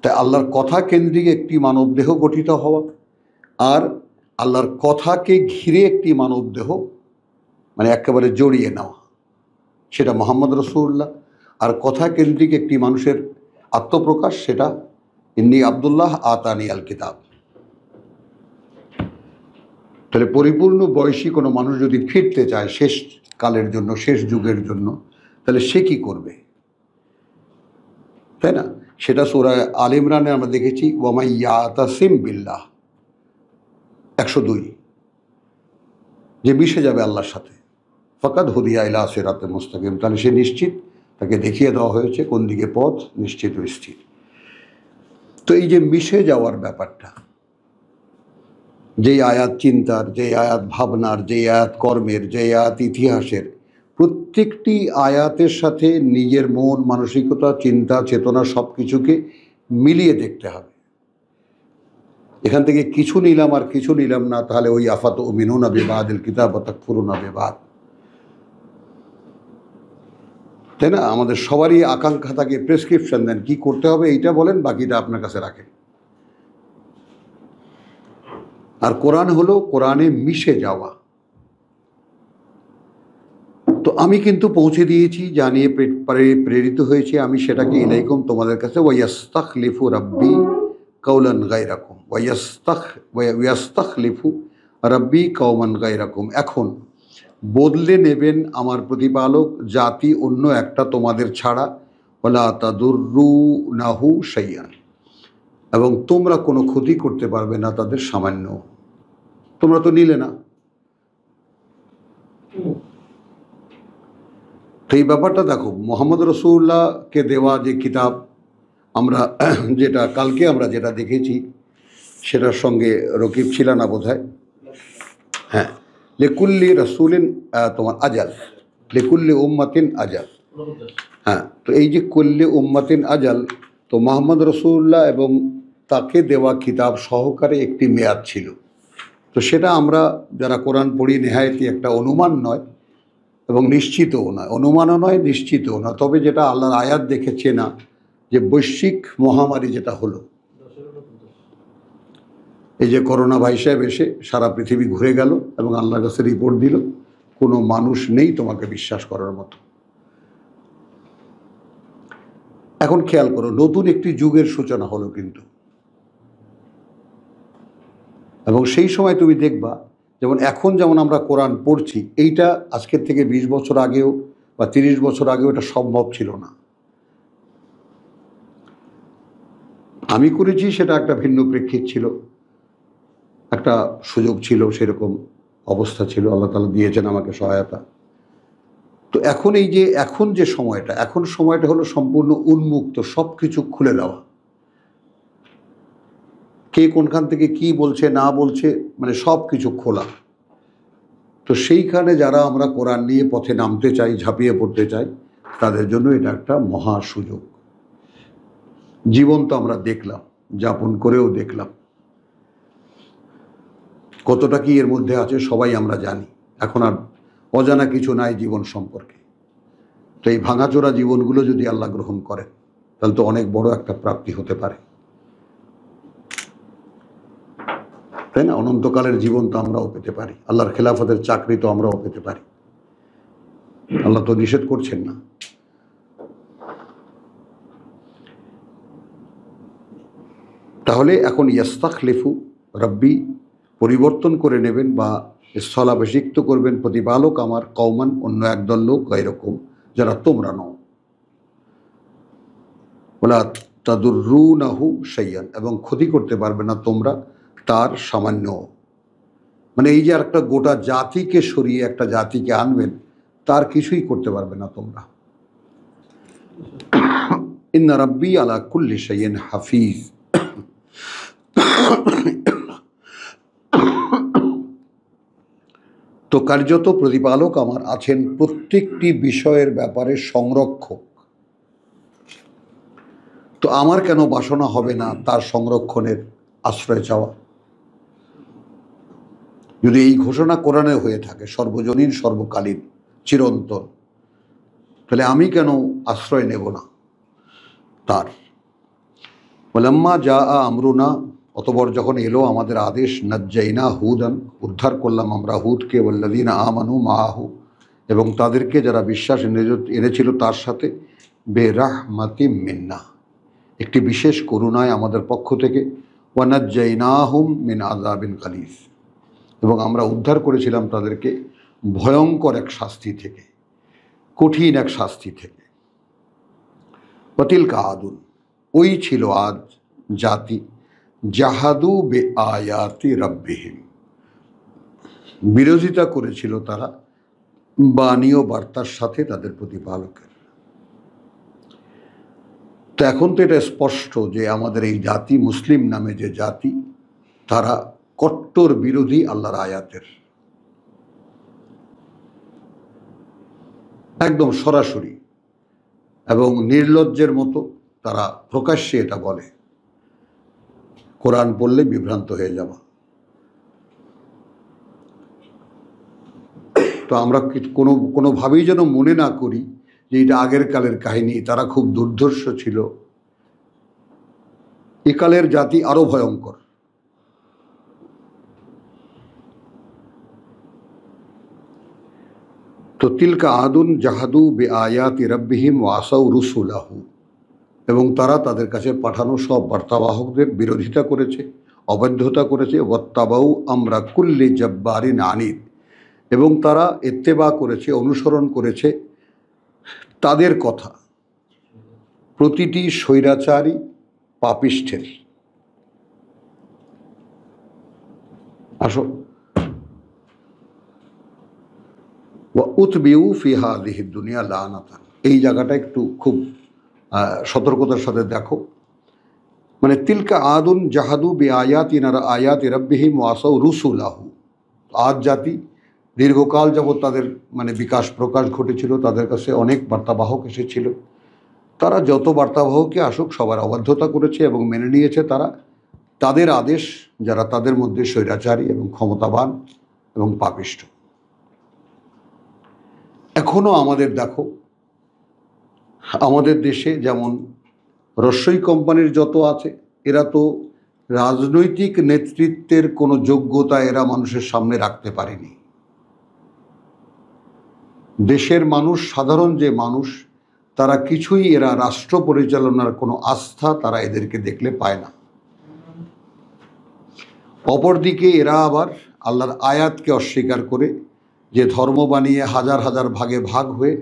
তাই আল্লাহর কথা কেন্দ্রিক একটি মানবদেহ গঠিত হওয়া আর আল্লাহর কথাকে ঘিরে একটি মানবদেহ মানে একেবারে জড়িয়ে নেওয়া, সেটা মোহাম্মদ রসুল্লাহ। আর কথা কেন্দ্রিক একটি মানুষের আত্মপ্রকাশ, সেটা ইন্নী আব্দুল্লাহ আতানি আল কিতাব। তাহলে পরিপূর্ণ বয়সী কোনো মানুষ যদি ফিরতে চায় শেষ কালের জন্য, শেষ যুগের জন্য, তাহলে সে কি করবে, তাই না? সেটা সূরা আল ইমরানে আমরা দেখেছি, ওয়ামাই ইয়াতাসিম বিল্লাহ 102, যে মিশে যাবে আল্লাহর সাথে, ফাকাদ হুদিয়া ইলা সিরাতে মুস্তাকিম, তাহলে সে নিশ্চিত, তাকে দেখিয়ে দেওয়া হয়েছে কোন দিকে পথ নিশ্চিত ও স্থির। তো এই যে মিশে যাওয়ার ব্যাপারটা, যেই আয়াত চিন্তার, যেই আয়াত ভাবনার, যেই আয়াত কর্মের, যেই আয়াত ইতিহাসের, প্রত্যেকটি আয়াতের সাথে নিজের মন মানসিকতা চিন্তা চেতনা সব কিছুকে মিলিয়ে দেখতে হবে। এখান থেকে কিছু নিলাম আর কিছু নিলাম না, তাহলে ওই আফাত মিনুনা বিবাদিল কিতাব ওয়া তাকফুরুনা বিবাদ, তাই না? আমাদের সবারই আকাঙ্ক্ষা থাকে, প্রেসক্রিপশন দেন কি করতে হবে, এইটা বলেন, বাকিটা আপনার কাছে রাখেন। আর কোরআন হলো কোরআনে মিশে যাওয়া। তো আমি কিন্তু পৌঁছে দিয়েছি, জানিয়ে প্রেরিত হয়েছে আমি সেটাকে ইলাইকুম, তোমাদের কাছে। ওয়াইয়াস্তাখলিফু রাব্বি কাওলান গায়রাকুম, ওয়াইয়াস্তাখলিফু রাব্বি কওমান গায়রাকুম, এখন বদলে নেবেন আমার প্রতিপালক জাতি অন্য একটা তোমাদের ছাড়া, ওয়ালা তাদুররুনাহু শাইআন, এবং তোমরা কোনো ক্ষতি করতে পারবে না তাদের সামান্য। তোমরা তো নিলে না। তো এই ব্যাপারটা দেখো, মোহাম্মদ রসুল্লাহকে দেওয়া যে কিতাব, আমরা যেটা কালকে আমরা যেটা দেখেছি, সেটার সঙ্গে রকিব ছিল না বোধহয়, হ্যাঁ, লিকুল্লি রসুলিন তোমার আজাল, লিকুল্লি উম্মাতিন আজাল, হ্যাঁ। তো এই যে কুল্লি উম্মাতিন আজাল, তো মোহাম্মদ রসুল্লাহ এবং তাকে দেওয়া কিতাব সহকারে একটি মেয়াদ ছিল। তো সেটা আমরা যারা কোরআন পড়ি, নেহায়েতি একটা অনুমান নয় এবং নিশ্চিতও নয়, অনুমানও নয় নিশ্চিতও নয়, তবে যেটা আল্লাহর আয়াত দেখেছে না, যে বৈশ্বিক মহামারী যেটা হলো, এই যে করোনা ভাইরাস এসে সারা পৃথিবী ঘুরে গেল এবং আল্লাহর কাছে রিপোর্ট দিল, কোনো মানুষ নেই তোমাকে বিশ্বাস করার মতো। এখন খেয়াল করো, নতুন একটি যুগের সূচনা হলো কিন্তু, এবং সেই সময় তুমি দেখবা, যেমন এখন যেমন আমরা কোরআন পড়ছি, এইটা আজকের থেকে 20 বছর আগেও বা 30 বছর আগেও এটা সম্ভব ছিল না। আমি করেছি সেটা একটা ভিন্ন প্রেক্ষিত ছিল, একটা সুযোগ ছিল, সেরকম অবস্থা ছিল, আল্লাহ তাআলা দিয়েছেন আমাকে সহায়তা। তো এখন এই যে এখন যে সময়টা, এখন সময়টা হলো সম্পূর্ণ উন্মুক্ত, সব কিছু খুলে দেওয়া, কে কোনখান থেকে কি বলছে না বলছে, মানে সব কিছু খোলা। তো সেইখানে যারা আমরা কোরআন নিয়ে পথে নামতে চাই, ঝাঁপিয়ে পড়তে চাই, তাদের জন্য এটা একটা মহা সুযোগ। জীবন তো আমরা দেখলাম, যাপন করেও দেখলাম, কতটা কি এর মধ্যে আছে সবাই আমরা জানি। এখন আর অজানা কিছু নাই জীবন সম্পর্কে। তো এই ভাঙাচোরা জীবনগুলো যদি আল্লাহ গ্রহণ করেন, তাহলে তো অনেক বড় একটা প্রাপ্তি হতে পারে, তাই না? অনন্তকালের জীবন তো আমরাও পেতে পারি, আল্লাহর খেলাফতের চাকরি তো আমরাও পেতে পারি, আল্লাহ তো নিষেধ করছেন না। তাহলে এখন ইয়াস্তাখলিফু রাব্বি, পরিবর্তন করে নেবেন বা স্থলাভিষিক্ত করবেন প্রতিপালক আমার, কওমান, অন্য একদল লোক, এরকম যারা তোমরা নও, ওয়ালা তাদুররুনাহু শাইআন, এবং ক্ষতি করতে পারবে না তোমরা তার সামান্য। মানে এই যে একটা গোটা জাতিকে সরিয়ে একটা জাতিকে আনবেন, তার কিছুই করতে পারবে না তোমরা। ইন্না রাব্বি আলা কুল্লি শাইইন হাফিজ, তো কার্যত প্রতিপালক আমার আছেন প্রত্যেকটি বিষয়ের ব্যাপারে সংরক্ষক। তো আমার কেন বাসনা হবে না তার সংরক্ষণের আশ্রয় চাওয়া? যদি এই ঘোষণা কোরআনে হয়ে থাকে সর্বজনীন, সর্বকালীন, চিরন্তন, তাহলে আমি কেন আশ্রয় নেব না তার? ওয়ালাম্মা যা আমরুনা, অতঃপর যখন এলো আমাদের আদেশ, নাজ্জাইনা হুদান, উদ্ধার করলাম আমরা হুদকে, ওয়াল্লাযীনা আমানু মাআহু, এবং তাদেরকে যারা বিশ্বাস এনেছিল তার সাথে, বেরাহমাতিম মিন্না, একটি বিশেষ করুণায় আমাদের পক্ষ থেকে, ওয়ানাজ্জাইনাহুম মিন আযাবিন গালিজ, এবং আমরা উদ্ধার করেছিলাম তাদেরকে ভয়ঙ্কর এক শাস্তি থেকে, কঠিন এক শাস্তি থেকে। ওয়াতিলকা আদুন, ওই ছিল আদ জাতি, জাহাদু বে আয়াতি রাব্বিহিম, বিরোধিতা করেছিল তারা বাণী ও বার্তার সাথে তাদের প্রতিপালকের। তো এখন তো এটা স্পষ্ট যে আমাদের এই জাতি, মুসলিম নামে যে জাতি, তারা কট্টর বিরোধী আল্লাহর আয়াতের, একদম সরাসরি এবং নির্লজ্জের মতো তারা প্রকাশ্যে এটা বলে। কোরআন পড়লে বিভ্রান্ত হয়ে যাওয়া। তো আমরা কোনোভাবেই যেন মনে না করি যে এটা আগের কালের কাহিনী, তারা খুব দুর্ধর্ষ ছিল। একালের জাতি আরো ভয়ঙ্কর। তো তিলকা আদুন জাহাদু বে আয়াতি রাব্বিহিম ওয়া আসাউ রুসুলাহু, এবং তারা তাদের কাছে পাঠানো সব বার্তাবাহকদের বিরোধিতা করেছে, অবাধ্যতা করেছে। ওয়াত্তাবাউ আমরা কুল্লি জব্বারিন আনিদ, এবং তারা ইত্তেবা করেছে, অনুসরণ করেছে তাদের কথা, প্রতিটি স্বৈরাচারী পাপিষ্ঠের। আসো, ওয়া উতবিউ ফি হাযিহি দুনিয়া লানাতান, এই জায়গাটা একটু খুব সতর্কতার সাথে দেখো। মানে তিলকা আদুন জাহাদু বি আয়াতি রাব্বিহিম ওয়া আসাউ রুসুলাহু, আদ জাতি দীর্ঘকাল যাবৎ তাদের বিকাশ প্রকাশ ঘটেছিল, তাদের কাছে অনেক বার্তাবাহক এসেছিল, তারা যত বার্তাবাহককে আসুক সবার অবাধ্যতা করেছে এবং মেনে নিয়েছে তারা তাদের আদেশ, যারা তাদের মধ্যে স্বৈরাচারী এবং ক্ষমতাবান এবং পাপিষ্ঠ। এখনো আমাদের দেখো, আমাদের দেশে যেমন রসই কোম্পানির যত আছে, এরা তো রাজনৈতিক নেতৃত্বের কোনো যোগ্যতা এরা মানুষের সামনে রাখতে পারেনি। দেশের মানুষ, সাধারণ যে মানুষ, তারা কিছুই, এরা রাষ্ট্র পরিচালনার কোনো আস্থা তারা এদেরকে দেখলে পায় না। অপরদিকে এরা আবার আল্লাহর আয়াতকে অস্বীকার করে যে ধর্ম বানিয়ে হাজার হাজার ভাগে ভাগ হয়ে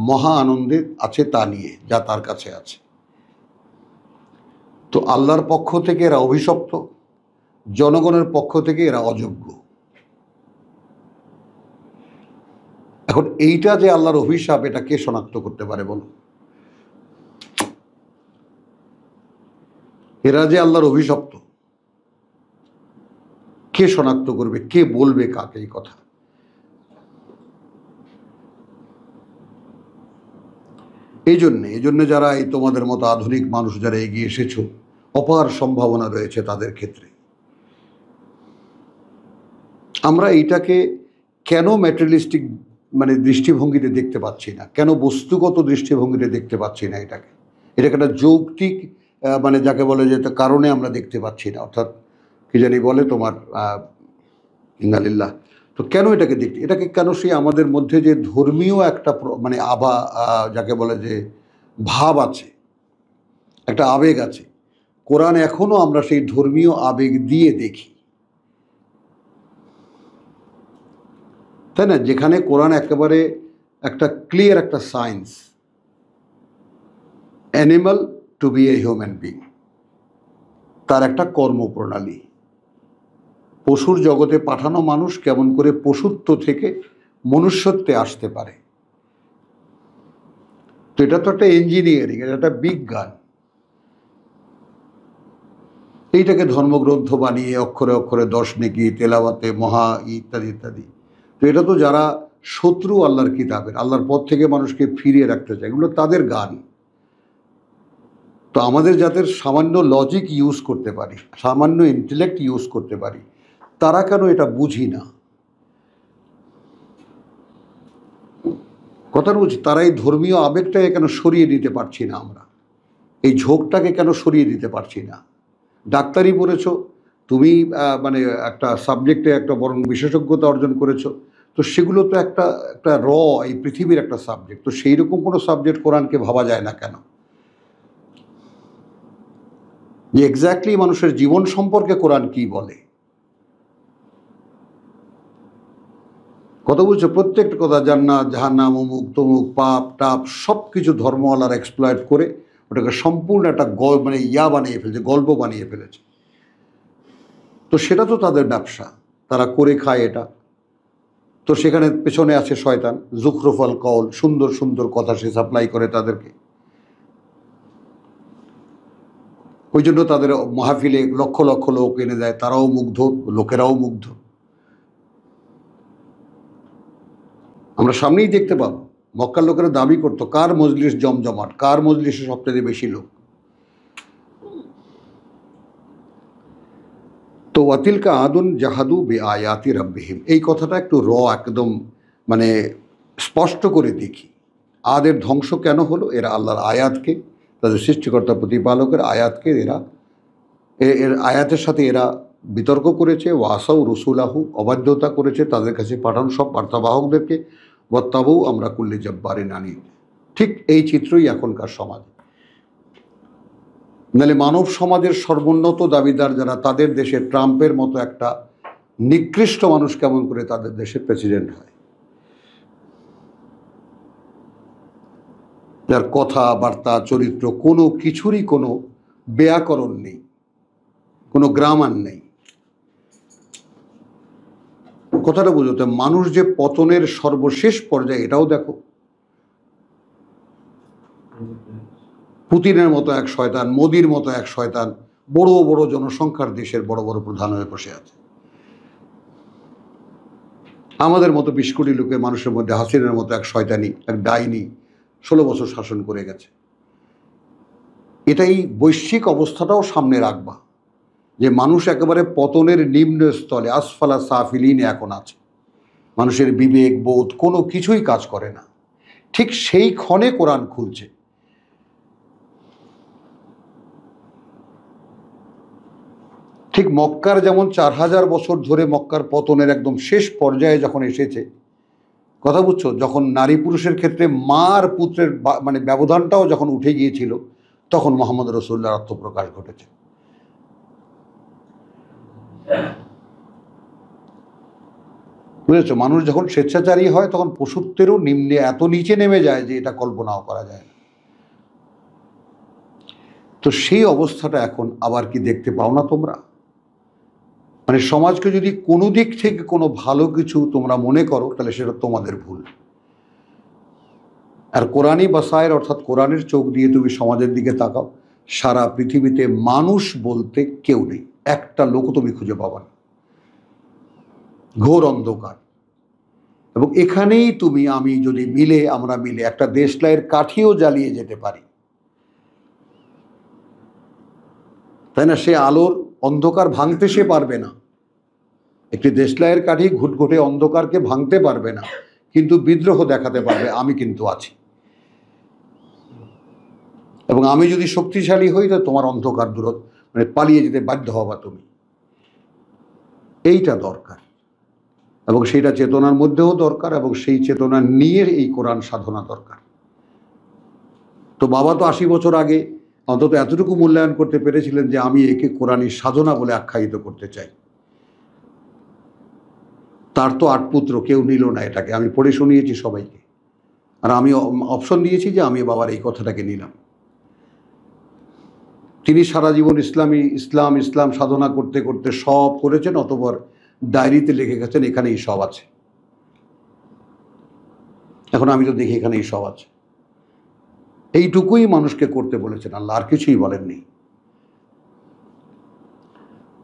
মহা আনন্দে আছে তা নিয়ে, যা তার কাছে আছে। তো আল্লাহর পক্ষ থেকে এরা অভিশপ্ত, জনগণের পক্ষ থেকে এরা অযোগ্য। এখন এইটা যে আল্লাহর অভিশাপ, এটা কে শনাক্ত করতে পারে বলো? এরা যে আল্লাহর অভিশপ্ত, কে শনাক্ত করবে? কে বলবে কাকে এই কথা? এই জন্যে যারা এই তোমাদের মতো আধুনিক মানুষ যারা এগিয়ে এসেছো, অপার সম্ভাবনা রয়েছে তাদের ক্ষেত্রে। আমরা এইটাকে কেন ম্যাটেরিয়ালিস্টিক দৃষ্টিভঙ্গিতে দেখতে পাচ্ছি না, কেন বস্তুগত দৃষ্টিভঙ্গিতে দেখতে পাচ্ছি না? এটাকে একটা যৌক্তিক যাকে বলে যে কারণে আমরা দেখতে পাচ্ছি না, অর্থাৎ কি জানি বলে তোমার ইন্নালিল্লাহ। তো কেন এটাকে দেখতে, এটাকে কেন সেই আমাদের মধ্যে যে ধর্মীয় একটা যাকে বলে যে ভাব আছে, একটা আবেগ আছে, কোরআন এখনো আমরা সেই ধর্মীয় আবেগ দিয়ে দেখি, তাই না? যেখানে কোরআন একেবারে একটা ক্লিয়ার একটা science, animal to be a human being, তার একটা কর্মপ্রণালী, পশুর জগতে পাঠানো মানুষ কেমন করে পশুত্ব থেকে মনুষ্যত্বে আসতে পারে। তো এটা তো একটা ইঞ্জিনিয়ারিং, এটা একটা বিজ্ঞান। এইটাকে ধর্মগ্রন্থ বানিয়ে অক্ষরে অক্ষরে 10 নেকি, তেলাওয়াতে মহা ইত্যাদি ইত্যাদি। তো এটা তো যারা শত্রু আল্লাহর কিতাবের, আল্লাহর পথ থেকে মানুষকে ফিরিয়ে রাখতে চায়, এগুলো তাদের গান। তো আমাদের যাদের সামান্য লজিক ইউজ করতে পারি, সামান্য ইন্টেলেক্ট ইউজ করতে পারি, তারা কেন এটা বুঝি না? কথাটা বলছি, তারা এই ধর্মীয় আবেগটাকে কেন সরিয়ে দিতে পারছি না আমরা, এই ঝোঁকটাকে কেন সরিয়ে দিতে পারছি না? ডাক্তারি পড়েছো তুমি, মানে একটা সাবজেক্টে একটা বরং বিশেষজ্ঞতা অর্জন করেছো, তো সেগুলো তো একটা একটা এই পৃথিবীর একটা সাবজেক্ট, তো সেই রকম কোনো সাবজেক্ট কোরআনকে ভাবা যায় না কেন? যে এক্স্যাক্টলি মানুষের জীবন সম্পর্কে কোরআন কি বলে, কথা বলছো প্রত্যেকটা কথা, জান্নাত জাহান্নাম অমুক তমুক পাপ টাপ সব কিছু ধর্মওয়ালার এক্সপ্লয়েট করে ওটাকে সম্পূর্ণ একটা মানে বানিয়ে ফেলেছে, গল্প বানিয়ে ফেলেছে। তো সেটা তো তাদের ব্যবসা, তারা করে খায় এটা। তো সেখানে পেছনে আছে শয়তান, জুখরুফাল কওল, সুন্দর সুন্দর কথা সে সাপ্লাই করে তাদেরকে। ওই জন্য তাদের মাহফিলে লক্ষ লক্ষ লোক এনে দেয়, তারাও মুগ্ধ, লোকেরাও মুগ্ধ। আমরা সামনেই দেখতে পাবো, মক্কার লোকেরা দাবি করতো কার মজলিস জমজমাট, কার মজলিসে সবচেয়ে বেশি লোক। তো ওয়াতিলকা আদুন জাহাদু বে আয়াতি রাব্বিহিম, এই কথাটা একটু একদম মানে স্পষ্ট করে দেখি। আদের ধ্বংস কেন হলো? এরা আল্লাহর আয়াতকে, তাদের সৃষ্টিকর্তা প্রতিপালকের আয়াতকে এর আয়াতের সাথে এরা বিতর্ক করেছে, ওয়াসাউ রসুলাহু, অবাধ্যতা করেছে তাদের কাছে পাঠানো সব বার্তাবাহকদেরকে, ওয়াত্তাবু আমরা কুল্লি জব্বারিন আনিদ। ঠিক এই চিত্রই এখনকার সমাজ। নাহলে মানব সমাজের সর্বোন্নত দাবিদার যারা, তাদের দেশে ট্রাম্পের মতো একটা নিকৃষ্ট মানুষ কেমন করে তাদের দেশের প্রেসিডেন্ট হয়, যার কথাবার্তা চরিত্র কোনো কিছুরই কোনো ব্যাকরণ নেই, কোনো গ্রামার নেই। কথাটা বুঝতে, মানুষ যে পতনের সর্বশেষ পর্যায়ে এটাও দেখো। পুতিনের মতো এক শয়তান, মোদির মতো এক শয়তান বড় বড় জনসংখ্যার দেশের বড় বড় প্রধান হয়ে বসে আছে। আমাদের মতো 20 কোটি লোকের মানুষের মধ্যে হাসিনার মতো এক শয়তানি, এক ডাইনি 16 বছর শাসন করে গেছে। এটাই বৈশ্বিক অবস্থাটাও সামনে রাখবা, যে মানুষ একেবারে পতনের নিম্ন স্থলে, আসফালা সাফিলিনে এখন আছে। মানুষের বিবেক বোধ কোনো কিছুই কাজ করে না। ঠিক সেই ক্ষণে কোরআন খুলছে। ঠিক মক্কার যেমন 4000 বছর ধরে মক্কার পতনের একদম শেষ পর্যায়ে যখন এসেছে, কথা বুঝছো, যখন নারী পুরুষের ক্ষেত্রে মা আর পুত্রের মানে ব্যবধানটাও যখন উঠে গিয়েছিল, তখন মোহাম্মদ রসুল্লাহর আত্মপ্রকাশ ঘটেছে। বুঝেছো, মানুষ যখন স্বেচ্ছাচারী হয় তখন পশুত্বেরও নিম্নে এত নিচে নেমে যায় যে এটা কল্পনাও করা যায় না। তো সেই অবস্থাটা এখন আবার কি দেখতে পাও না তোমরা? মানে সমাজকে যদি কোনো দিক থেকে কোনো ভালো কিছু তোমরা মনে করো, তাহলে সেটা তোমাদের ভুল। আর কোরআনই বাসায়ের, অর্থাৎ কোরআনের চোখ দিয়ে তুমি সমাজের দিকে তাকাও, সারা পৃথিবীতে মানুষ বলতে কেউ নেই, একটা লোক তুমি খুঁজে পাবা না। ঘোর অন্ধকার। এবং এখানেই তুমি আমি যদি আমরা মিলে একটা দেশলাইয়ের কাঠিও জ্বালিয়ে যেতে পারি, তাই না? সে আলোর অন্ধকার ভাঙতে সে পারবে না। একটি দেশলাইয়ের কাঠি ঘুটঘুটে অন্ধকারকে ভাঙতে পারবে না, কিন্তু বিদ্রোহ দেখাতে পারবে আমি কিন্তু আছি। এবং আমি যদি শক্তিশালী হই, তো তোমার অন্ধকার মানে পালিয়ে যেতে বাধ্য হবা তুমি। এইটা দরকার, এবং সেইটা চেতনার মধ্যেও দরকার, এবং সেই চেতনা নিয়ে এই কোরআন সাধনা দরকার। তো বাবা তো 80 বছর আগে অন্তত এতটুকু মূল্যায়ন করতে পেরেছিলেন যে আমি একে কোরআনী সাধনা বলে আখ্যায়িত করতে চাই। তার তো 8 পুত্র, কেউ নিল না এটাকে। আমি পড়ে শুনিয়েছি সবাইকে, আর আমি অপশন দিয়েছি যে আমি বাবার এই কথাটাকে নিলাম। তিনি সারা জীবন ইসলাম সাধনা করতে করতে সব করেছেন, অতঃপর ডায়েরিতে লিখে গেছেন এখানেই সব আছে। এখন আমি তো দেখি এখানেই সব আছে। এইটুকুই মানুষকে করতে বলেছেন আল্লাহ, আর কিছুই বলেননি।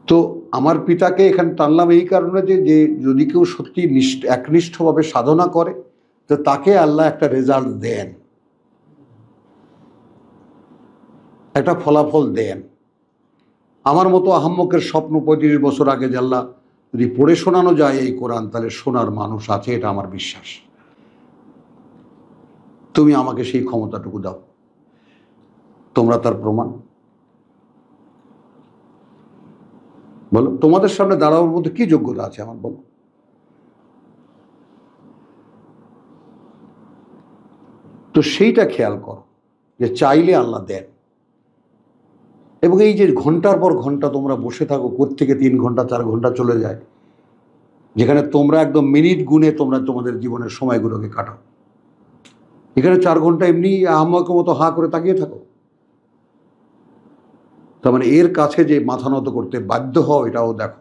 তো আমার পিতাকে এখানে টানলাম এই কারণে যে যদি কেউ সত্যি একনিষ্ঠভাবে সাধনা করে, তো তাকে আল্লাহ একটা রেজাল্ট দেন, একটা ফলাফল দেন। আমার মতো আহাম্মকের স্বপ্ন 35 বছর আগে যে আল্লাহ যদি পড়ে শোনানো যায় এই কোরআন, তাহলে শোনার মানুষ আছে, এটা আমার বিশ্বাস। তুমি আমাকে সেই ক্ষমতাটুকু দাও, তোমরা তার প্রমাণ। বলো, তোমাদের সামনে দাঁড়ানোর মধ্যে কি যোগ্যতা আছে আমার, বলো। তো সেইটা খেয়াল করো যে চাইলে আল্লাহ দেন। এবং এই যে ঘন্টার পর ঘন্টা তোমরা বসে থাকো, কোত্থেকে 3 ঘন্টা 4 ঘন্টা চলে যায়, যেখানে তোমরা একদম মিনিট গুনে তোমরা তোমাদের জীবনের সময়গুলোকে কাটাও, এখানে 4 ঘন্টা এমনি আমাকে মতো হা করে তাকিয়ে থাকো। তার মানে এর কাছে যে মাথা নত করতে বাধ্য হও, এটাও দেখো,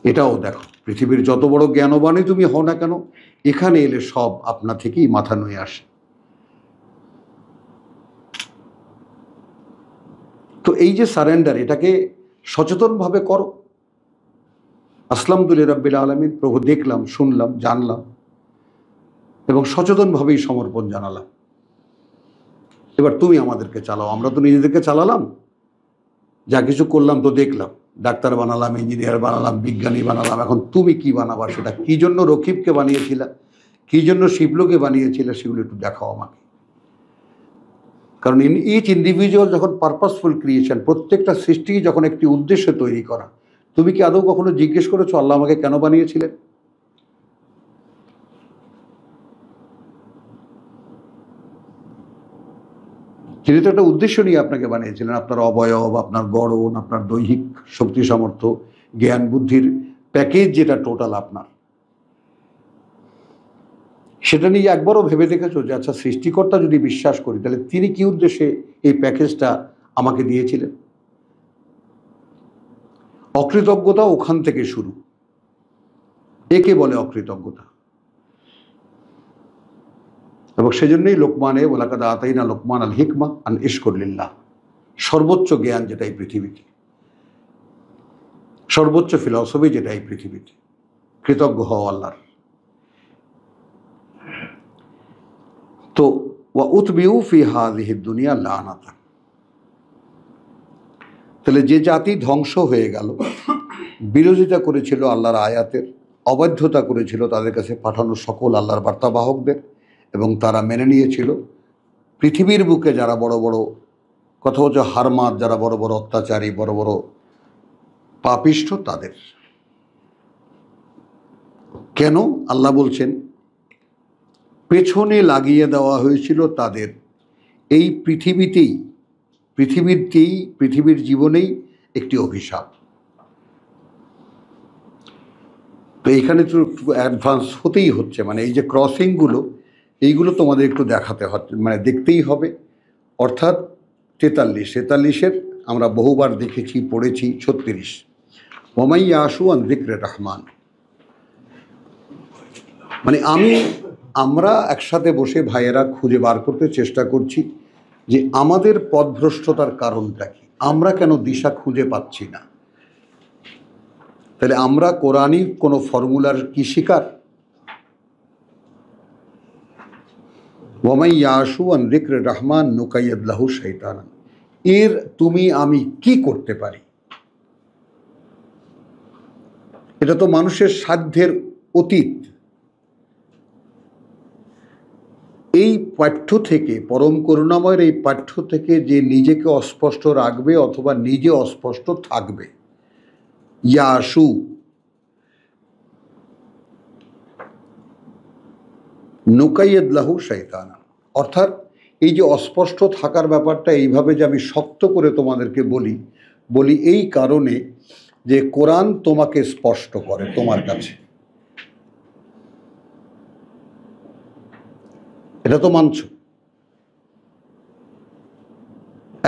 এটাও দেখো। পৃথিবীর যত বড় জ্ঞানবানই তুমি হও না কেন, এখানে এলে সব আপনা থেকেই মাথা নুয়ে আসে। তো এই যে সারেন্ডার, এটাকে সচেতনভাবে করো। আসলামতু লিরাব্বিল আলামিন, প্রভু দেখলাম, শুনলাম, জানলাম এবং সচেতনভাবেই সমর্পণ জানালাম। এবার তুমি আমাদেরকে চালাও। আমরা তো নিজেদেরকে চালালাম, যা কিছু করলাম তো দেখলাম, ডাক্তার বানালাম, ইঞ্জিনিয়ার বানালাম, বিজ্ঞানী বানালাম। এখন তুমি কি বানাবা, সেটা কি জন্য রকিবকে বানিয়েছিলা, কি জন্য শিবলোকে বানিয়েছিলে, সেগুলো একটু দেখাও আমাকে। কারণ ইচ ইন্ডিভিজুয়াল যখন পারপাসফুল ক্রিয়েশন, প্রত্যেকটা সৃষ্টি যখন একটি উদ্দেশ্য তৈরি করা, তুমি কি আদৌ কখনো জিজ্ঞেস করেছো আল্লাহ আমাকে কেন বানিয়েছিলেন? তিনি তো একটা উদ্দেশ্য নিয়ে আপনাকে বানিয়েছিলেন। আপনার অবয়ব, আপনার গড়ন, আপনার দৈহিক শক্তি সামর্থ্য, জ্ঞান বুদ্ধির প্যাকেজ যেটা টোটাল আপনার, সেটা নিয়ে একবারও ভেবে দেখেছো যে আচ্ছা, সৃষ্টিকর্তা যদি বিশ্বাস করি, তাহলে তিনি কি উদ্দেশ্যে এই প্যাকেজটা আমাকে দিয়েছিলেন? অকৃতজ্ঞতা ওখান থেকে শুরু। একে বলে অকৃতজ্ঞতা। এবং সেজন্যই লোকমানে ওয়ালাকাদ আতাইনা লোকমান আল হিকমা আন ইশকুর লিল্লাহ, সর্বোচ্চ জ্ঞান যেটা এই পৃথিবীতে, সর্বোচ্চ ফিলসফি যেটা এই পৃথিবীতে, কৃতজ্ঞ হও আল্লাহর। তো ওয়া উতবিউ ফি হাযিহিদ দুনিয়া লানাতান, তাহলে যে জাতি ধ্বংস হয়ে গেল, বিরোধিতা করেছিল আল্লাহর আয়াতের, অবাধ্যতা করেছিল তাদের কাছে পাঠানো সকল আল্লাহর বার্তাবাহকদের, এবং তারা মেনে নিয়েছিল পৃথিবীর বুকে যারা বড় বড় কথা হচ্ছে হারমাত, যারা বড় বড় অত্যাচারী, বড় বড় পাপিষ্ঠ, তাদের। কেন আল্লাহ বলছেন পেছনে লাগিয়ে দেওয়া হয়েছিল তাদের এই পৃথিবীর জীবনেই একটি অভিশাপ। তো এখানে তো একটু অ্যাডভান্স হতেই হচ্ছে, মানে এই যে ক্রসিংগুলো, এইগুলো তোমাদের একটু দেখাতে হচ্ছে, মানে দেখতেই হবে। অর্থাৎ 43-43-এর আমরা বহুবার দেখেছি, পড়েছি। 36 ওয়ামাই ইয়াশু আন যিকরির রহমান, মানে আমরা একসাথে বসে ভাইয়েরা খুঁজে বার করতে চেষ্টা করছি যে আমাদের পথভ্রষ্টতার কারণটা কি, আমরা কেন দিশা খুঁজে পাচ্ছি না। তাহলে আমরা কোরআনী কোনো ফর্মুলার কি শিকার? ওয়ামাই ইয়াশু আন যিকরির রহমান নুকাইয়িদ লাহু শাইতানান, এর তুমি আমি কি করতে পারি? এটা তো মানুষের সাধ্যের অতীত। এই পাঠ্য থেকে, পরম করুণাময়ের এই পাঠ্য থেকে যে নিজেকে অস্পষ্ট রাখবে অথবা নিজে অস্পষ্ট থাকবে, ইয়াশু, নুকাইয়িদ লাহু শাইতানান, অর্থাৎ এই যে অস্পষ্ট থাকার ব্যাপারটা এইভাবে যে আমি শক্ত করে তোমাদেরকে বলি এই কারণে যে কোরআন তোমাকে স্পষ্ট করে তোমার কাছে। এটা তো মানছ।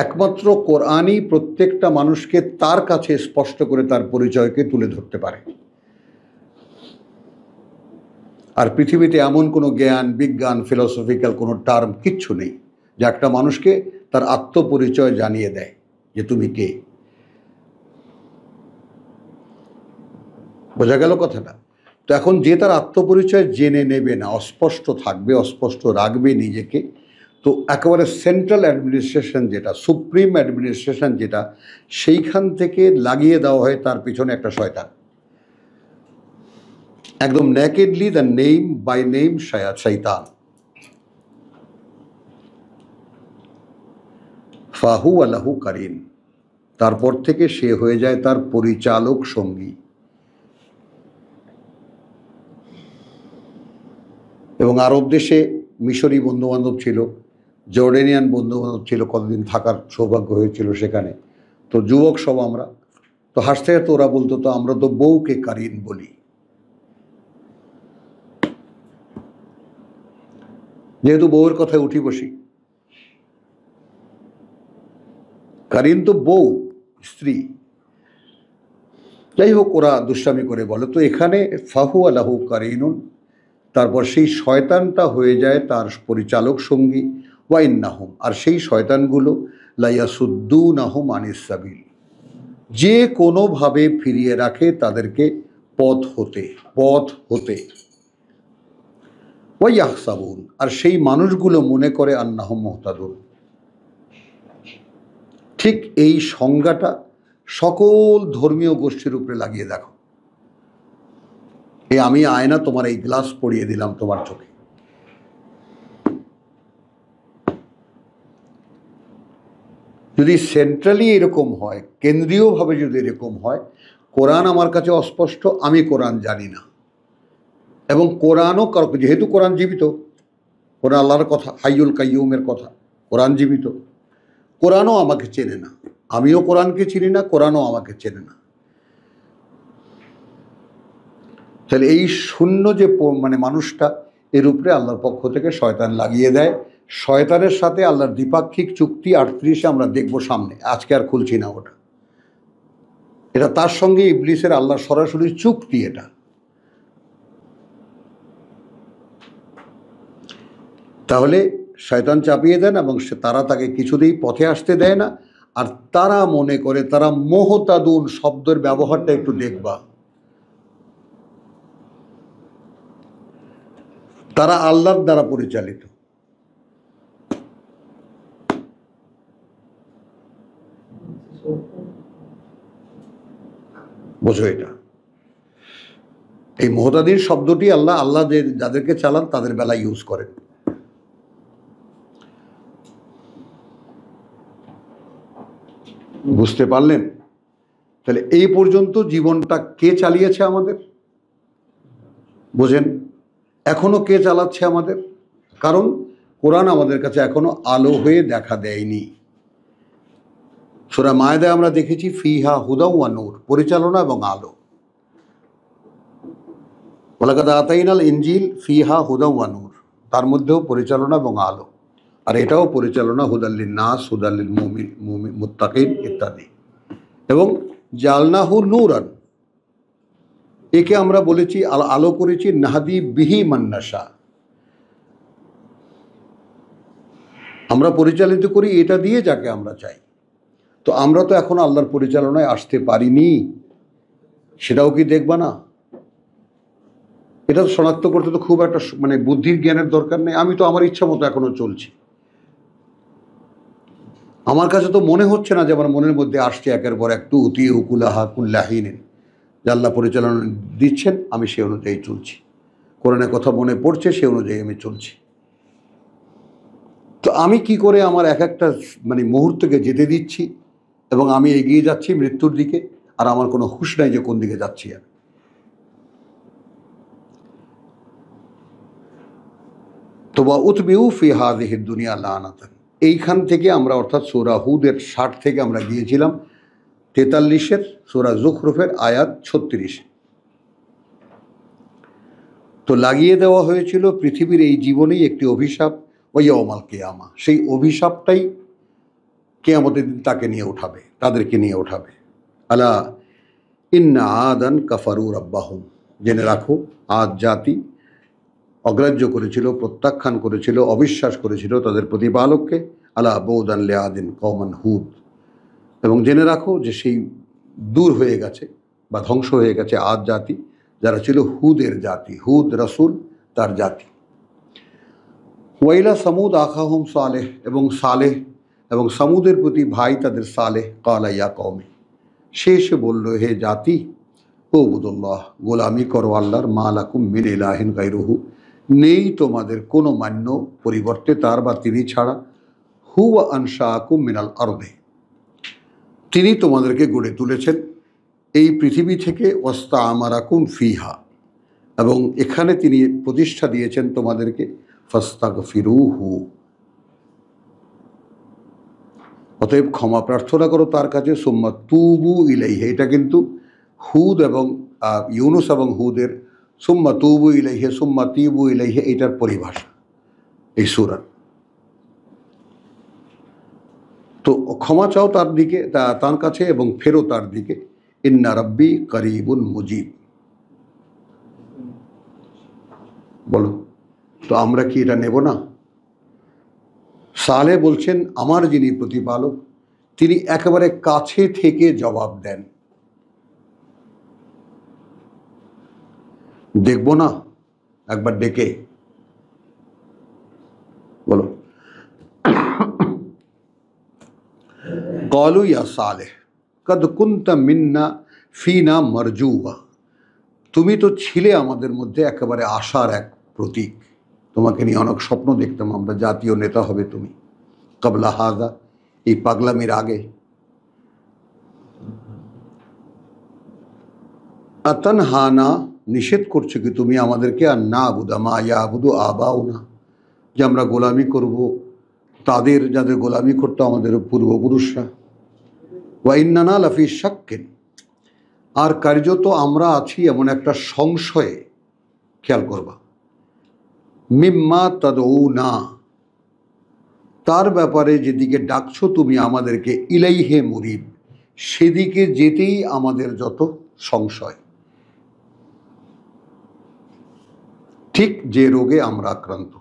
একমাত্র কোরআনই প্রত্যেকটা মানুষকে তার কাছে স্পষ্ট করে তার পরিচয়কে তুলে ধরতে পারে। আর পৃথিবীতে এমন কোনো জ্ঞান, বিজ্ঞান, ফিলোসফিক্যাল কোনো টার্ম কিচ্ছু নেই যা একটা মানুষকে তার আত্মপরিচয় জানিয়ে দেয় যে তুমি কে। বোঝা গেল কথাটা? তো এখন যে তার আত্মপরিচয় জেনে নেবে না, অস্পষ্ট থাকবে, অস্পষ্ট রাখবে নিজেকে, তো একেবারে সেন্ট্রাল অ্যাডমিনিস্ট্রেশন যেটা, সুপ্রিম অ্যাডমিনিস্ট্রেশন যেটা, সেইখান থেকে লাগিয়ে দেওয়া হয় তার পিছনে একটা শয়তান। একদম নেকেডলি, দ্য নেম বাই নেম শয়তান। ফাহু আলাহু কারিন, তারপর থেকে সে হয়ে যায় তার পরিচালক সঙ্গী। এবং আরব দেশে মিশরি বন্ধুবান্ধব ছিল, জর্ডেনিয়ান বন্ধুবান্ধব ছিল, কতদিন থাকার সৌভাগ্য হয়েছিল সেখানে। তো যুবক সব আমরা, তো হাসতে হাসতে ওরা বলতো, তো আমরা তো বউকে কারিন বলি। যেহেতু বউয়ের কথায় উঠি বসি, কারিন তো বউ, স্ত্রী। যাই হোক, ওরা দুষ্টামি করে বলে। তো এখানে ফাহু আলাহু কারিনুন, তারপর সেই শয়তানটা হয়ে যায় তার পরিচালক সঙ্গী। ওয়াইন্নাহুম, আর সেই শয়তানগুলো লাইয়াসুদ্দুনাহুম আনিস সাবিল, যে কোনোভাবে ফিরিয়ে রাখে তাদেরকে পথ হতে। ওয়াইয়াহসাবুন, আর সেই মানুষগুলো মনে করে আন্নাহুম মুহতাদুন। ঠিক এই সংজ্ঞাটা সকল ধর্মীয় গোষ্ঠীর উপরে লাগিয়ে দেখো। আমি আয়না, তোমার এই গ্লাস পড়িয়ে দিলাম তোমার চোখে। যদি সেন্ট্রালি এরকম হয়, কেন্দ্রীয়ভাবে যদি এরকম হয়, কোরআন আমার কাছে অস্পষ্ট, আমি কোরআন জানি না। এবং কোরআনও, যেহেতু কোরআন জীবিত, কোরআন আল্লাহর কথা, হাইয়ুল কাইয়ুমের কথা, কোরআন জীবিত, কোরআনও আমাকে চেনে না, আমিও কোরআনকে চিনি না, কোরআনও আমাকে চেনে না। তাহলে এই শূন্য যে মানে মানুষটা, এর উপরে আল্লাহর পক্ষ থেকে শয়তান লাগিয়ে দেয়। শয়তানের সাথে আল্লাহর দ্বিপাক্ষিক চুক্তি 38-এ আমরা দেখব সামনে, আজকে আর খুলছি না ওটা। এটা তার সঙ্গে ইবলিসের আল্লাহর সরাসরি চুক্তি এটা। তাহলে শয়তান চাপিয়ে দেন এবং তারা তাকে কিছুতেই পথে আসতে দেয় না। আর তারা মনে করে, তারা মুহতাদুন শব্দের ব্যবহারটা একটু দেখবা, তারা আল্লাহর দ্বারা পরিচালিত। বোঝো এটা, এই মুহতাদিন শব্দটি আল্লাহ যাদেরকে চালান তাদের বেলায় ইউজ করেন। বুঝতে পারলেন? তাহলে এই পর্যন্ত জীবনটা কে চালিয়েছে আমাদের? বোঝেন, এখনো কে চালাচ্ছে আমাদের? কারণ কোরআন আমাদের কাছে এখনো আলো হয়ে দেখা দেয়নি। সূরা মায়েদায় আমরা দেখেছি ফিহা হুদা ওয়া নূর, পরিচালনা এবং আলো। ওয়ালাকাদ আতাইনাল ইনজিল ফিহা হুদা ওয়া নূর, তার মধ্যেও পরিচালনা এবং আলো। আর এটাও পরিচালনা হুদাল্লিন নাস, হুদাল্লিল মুত্তাকিন ইত্যাদি। এবং জালনাহু নূরান, একে আমরা বলেছি আলো করেছি নাহাদি বিহি মান্নাসা, আমরা পরিচালিত করি এটা দিয়ে যাকে আমরা চাই। তো আমরা তো এখন আল্লাহর পরিচালনায় আসতে পারিনি, সেটাও কি দেখবা না? এটা তো শনাক্ত করতে তো খুব একটা মানে বুদ্ধির জ্ঞানের দরকার নেই। আমি তো আমার ইচ্ছা মতো এখনো চলছি। আমার কাছে তো মনে হচ্ছে না যে আমার মনের মধ্যে আসছে একের পর এক তুতি উকুলাহা কুল্লাহিন, যে আল্লাহ পরিচালনা দিচ্ছেন, আমি সে অনুযায়ী চলছি। কোরআনের কথা মনে পড়ছে, সে অনুযায়ী আমি চলছি। তো আমি কি করে আমার এক একটা মানে মুহূর্তকে যেতে দিচ্ছি এবং আমি এগিয়ে যাচ্ছি মৃত্যুর দিকে, আর আমার কোনো হুঁশ নাই যে কোন দিকে যাচ্ছি আমি। তো বা উতবিউ ফি হাযিহিদ দুনিয়া লানাতান, এইখান থেকে আমরা অর্থাৎ সূরা হুদের 60 থেকে আমরা গিয়েছিলাম 43-এর সূরা যুখরুফের আয়াত 36। তো লাগিয়ে দেওয়া হয়েছিল পৃথিবীর এই জীবনেই একটি অভিশাপ, ওয়াউমাল কিয়ামা, সেই অভিশাপটাই কিয়ামতের দিন তাকে নিয়ে উঠাবে, তাদেরকে নিয়ে উঠাবে। আলা ইন্না আদান কাফারু রাব্বাহুম, জেনে রাখো আদ জাতি অগ্রাহ্য করেছিল, প্রত্যাখ্যান করেছিল, অবিশ্বাস করেছিল তাদের প্রতিপালককে। আলা বৌদান লে আদিন কওমান হুদ, এবং জেনে রাখো যে সেই দূর হয়ে গেছে বা ধ্বংস হয়ে গেছে আদ জাতি, যারা ছিল হুদের জাতি, হুদ রাসূল তার জাতি। ওয়াইলা সামুদ আখাহুম সালেহ, এবং সালেহ এবং সামুদের প্রতি ভাই তাদের সালেহ, কালা ইয়া কওমি, সে এসে বলল, হে জাতি, উবুদুল্লাহ, গোলামি করো আল্লাহর, মা লাকুম মিন ইলাহিন গায়রুহু, নেই তোমাদের কোনো মান্য পরিবর্তে তার বা তিনি ছাড়া। হুয়া আনশাআকুম মিনাল আরদে, তিনি তোমাদেরকে গড়ে তুলেছেন এই পৃথিবী থেকে, ওয়াস্তাআমারাকুম ফিহা, এবং এখানে তিনি প্রতিষ্ঠা দিয়েছেন তোমাদেরকে। ফাস্তাগফিরুহু, অতএব ক্ষমা প্রার্থনা করো তার কাছে। সুম্মা তুবু ইলাইহি, এটা কিন্তু হুদ এবং ইউনুস এবং হুদের সুম্মা তুবু ইলাইহি সুম্মা তিবু ইলাইহি এইটার পরিভাষা এই সূরার। তো ক্ষমা চাও তার দিকে, তার কাছে, এবং ফেরো তার দিকে। ইন্না রাব্বি করিবুন মুজিব। বলো তো আমরা কি এটা নেব না? সালে বলছেন আমার যিনি প্রতিপালক তিনি একেবারে কাছে থেকে জবাব দেন। দেখব না একবার ডেকে? বলো। ক্বালু ইয়া সালেহ কদ কুনতা মিন্না ফিনা মারজুয়া, তুমি তো ছিলে আমাদের মধ্যে একেবারে আশার এক প্রতীক, তোমাকে নিয়ে অনেক স্বপ্ন দেখতাম আমরা, জাতীয় নেতা হবে তুমি। কবলা হাজা, এই পাগলামির আগে। আতানহানা, নিষেধ করছো কি তুমি আমাদেরকে, আর না আবুদা মা ইয়াবুদু আবাউনা, যে আমরা গোলামি করব তাদের যাদের গোলামি করতো আমাদের পূর্বপুরুষরা। ওয়া ইন্নানা লাফি শাক্কিন, আর কার্যত আমরা আছি এমন একটা সংশয়ে, খেয়াল করবা, মিম্মা তাদউনা, তার ব্যাপারে যেদিকে ডাকছো তুমি আমাদেরকে, ইলাইহে মুরিব, সেদিকে যেতেই আমাদের যত সংশয়। ঠিক যে রোগে আমরা আক্রান্ত।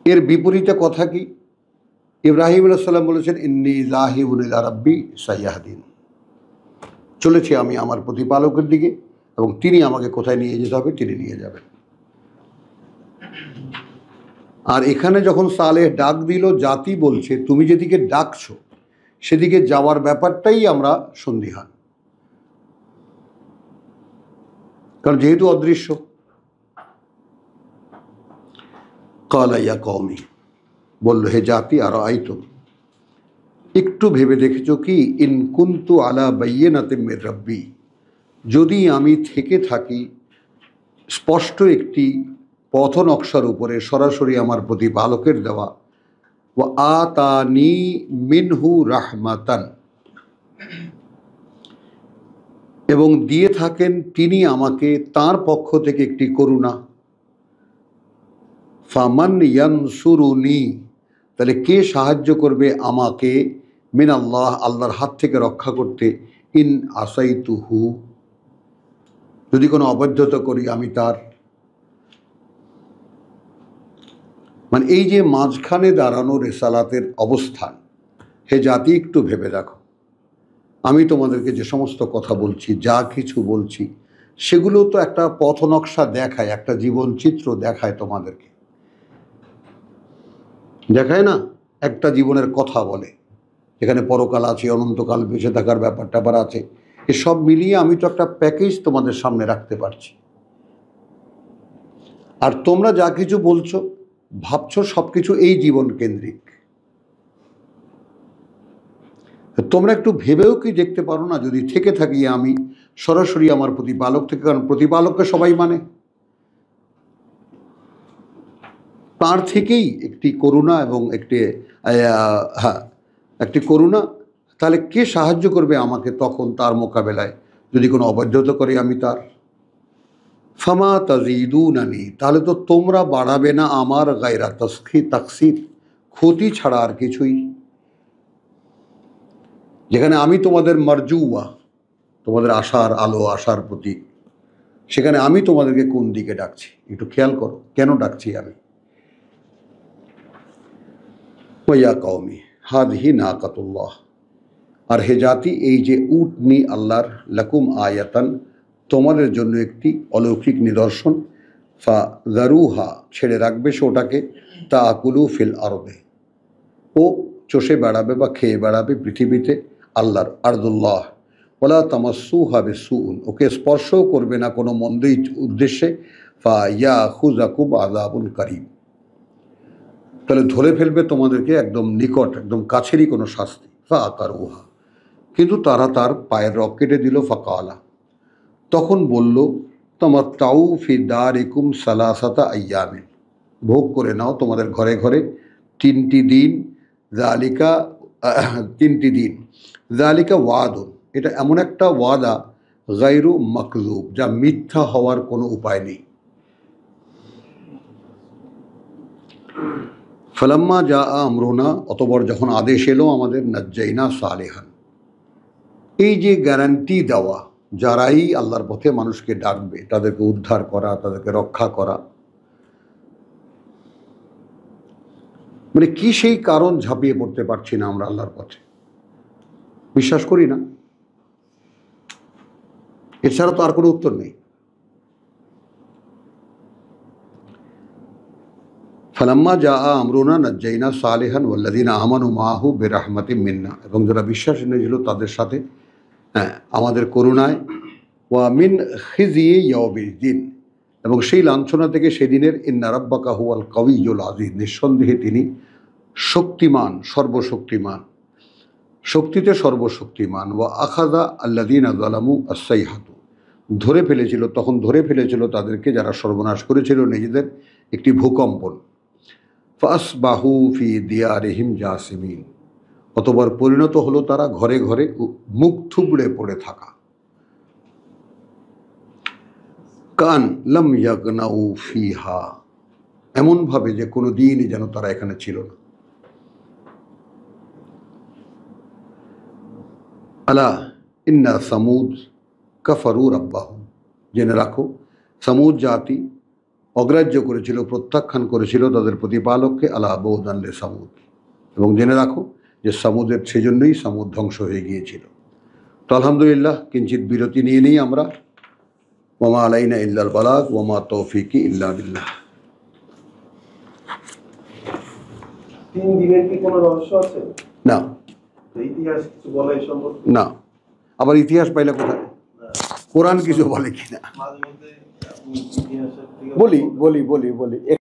এর বিপরীতে কথা কি? ইব্রাহিম আলাইহিস সালাম বলেছেন ইন্নী যাহিবুন ইলা রাব্বি সাইয়াহদিন, চলেছি আমি আমার প্রতিপালকের দিকে, এবং তিনি আমাকে কোথায় নিয়ে যেতে হবে তিনি নিয়ে যাবেন। আর এখানে যখন সালেহ ডাক দিল, জাতি বলছে তুমি যেদিকে ডাকছো সেদিকে যাওয়ার ব্যাপারটাই আমরা সন্দিহান, কারণ যেহেতু অদৃশ্য। ক্বালা ইয়া কওমি, বলল হে জাতি, আর আইতুম, একটু ভেবে দেখেছো কি, ইন কুনতু আলা বাইয়িনাতিম মির রাব্বি, যদি আমি থেকে থাকি স্পষ্ট একটি পথ নকশার উপরে, সরাসরি আমার প্রতিপালকের দেওয়া, ওয়া আতানি মিনহু রাহমাতান, এবং দিয়ে থাকেন তিনি আমাকে তার পক্ষ থেকে একটি করুণা। ফামান ইয়ানসুরুনি, তাহলে কে সাহায্য করবে আমাকে, মিন আল্লাহ, আল্লাহর হাত থেকে রক্ষা করতে, ইন আসাইতুহু, যদি কোনো অবৈধতা করি আমি তার। মানে এই যে মাঝখানে দাঁড়ানো রেসালাতের অবস্থান, হে জাতি একটু ভেবে দেখো, আমি তোমাদেরকে যে সমস্ত কথা বলছি, যা কিছু বলছি, সেগুলো তো একটা পথ নকশা দেখায়, একটা জীবন চিত্র দেখায় তোমাদেরকে, দেখায় না? একটা জীবনের কথা বলে, এখানে পরকাল আছে, অনন্তকাল বেঁচে থাকার ব্যাপারটা আবার আছে, এসব মিলিয়ে আমি তো একটা প্যাকেজ তোমাদের সামনে রাখতে পারছি। আর তোমরা যা কিছু বলছো ভাবছো সব কিছু এই জীবন কেন্দ্রিক। তোমরা একটু ভেবেও কি দেখতে পারো না, যদি থেকে থাকি আমি সরাসরি আমার প্রতিপালক থেকে, কারণ প্রতিপালককে সবাই মানে, তার থেকেই একটি করুণা এবং একটি করুণা, তাহলে কে সাহায্য করবে আমাকে তখন তার মোকাবেলায়, যদি কোনো অবাধ্যতা করি আমি তার। ফামা তাজিদুনানি, তাহলে তো তোমরা বাড়াবে না আমার গায়রা তাকসির, ক্ষতি ছাড়া আর কিছুই। যেখানে আমি তোমাদের মারজুয়া, তোমাদের আশার আলো, আশার প্রতীক, সেখানে আমি তোমাদেরকে কোন দিকে ডাকছি একটু খেয়াল করো, কেন ডাকছি আমি। ওয়া কওমি হাযিহি নাকাতুল্লাহ, আর হে জাতি, এই যে উটনি আল্লাহর, লাকুম আয়াতান, তোমাদের জন্য একটি অলৌকিক নিদর্শন, ফা যারুহা, ছেড়ে রাখবে সে ওটাকে, তাকুলু ফিল আরদে, ও চষে বেড়াবে বা খেয়ে বেড়াবে পৃথিবীতে, আল্লাহর, আরদুল্লাহ, ওলা তামাসসুহা বিসুউন, ওকে স্পর্শও করবে না কোনো মন্দ উদ্দেশ্যে, ফা ইয়াখুযাকুম আযাবুন কারীব, তাহলে ধরে ফেলবে তোমাদেরকে একদম নিকট, একদম কাছেরই কোনো শাস্তি। ফা আকারুহা, কিন্তু তারা তার পায়ের রক কেটে দিল। ফাকালা, তখন বলল, তামাত্তাউ ফি দারিকুম সালাসাতা আইয়ামিন, ভোগ করে নাও তোমাদের ঘরে ঘরে 3টি দিন। যালিকা 3টি দিন, যালিকা ওয়াদুন, এটা এমন একটা ওয়াদা, গায়রু মাকযুব, যা মিথ্যা হওয়ার কোনো উপায় নেই। ফালাম্মা জা আমরুনা, অতঃপর যখন আদেশ এলো আমাদের, নাজ্জাইনা সালেহান, এই যে গ্যারান্টি দেওয়া, যারাই আল্লাহর পথে মানুষকে ডাকবে তাদেরকে উদ্ধার করা, তাদেরকে রক্ষা করা, মানে কি সেই কারণ ঝাঁপিয়ে পড়তে পারছি না আমরা আল্লাহর পথে? বিশ্বাস করি না, এছাড়া তো আর কোনো উত্তর নেই। ফালাম্মা জা আমরুনা নাজ্জাইনা সালেহান ওয়াল্লাযিনা আমানু মাহু বিরাহমাতিম মিন্না, এবং যারা বিশ্বাস এনেছিল তাদের সাথে আমাদের করুণায়, ওয়া মিন খিজি ইয়াউমিদ্দিন, এবং সেই লাঞ্ছনা থেকে সেদিনের, ইন্না রাব্বাকা হুয়াল কাওয়িয়্যুল আযীজ, নিঃসন্দেহে তিনি শক্তিমান, সর্বশক্তিমান, শক্তিতে সর্বশক্তিমান। ওয়া আখাযা আল্লাযিনা যালামু আস-সাইহাতু, ধরে ফেলেছিল, তখন ধরে ফেলেছিল তাদেরকে যারা সর্বনাশ করেছিল নিজেদের, একটি ভূকম্পন। ফাসবাহু ফি দিয়ারিহিম জাসিমিন, অতঃপর পরিণত হলো তারা ঘরে ঘরে মুখ থুবড়ে পড়ে থাকা। কান লাম ইয়াগনাউ ফিহা, এমনভাবে যে কোনো দিনই যেন তারা এখানে ছিল না। আলা ইন্না সামুদ কাফারু রাব্বাহুম, জেনে রাখো সামুদ জাতি অগ্রাহ্য করেছিল, প্রত্যাখ্যান করেছিল তাদের প্রতিপালককে। আলা বউদান লে সামুদ, এবং জেনে রাখো যে সামুদের সেজন্যই সামুদ ধ্বংস হয়ে গিয়েছিল। তো আলহামদুলিল্লাহ, কিঞ্চিত বিরতি নিয়ে নিই আমরা। ওয়ামা আলাইনা ইল্লাল বালাগ ওয়ামা তৌফিকি ইল্লা বিল্লাহ। 3 দিনের কি কোনো রহস্য আছে? না, ইতিহাস কিছু বলে এই সম্পর্কে? না, আবার ইতিহাস পাইলে কোথায়? কোরআন কিছু বলে কিনা? মাঝে মধ্যে আপনি ইতিহাসের বলি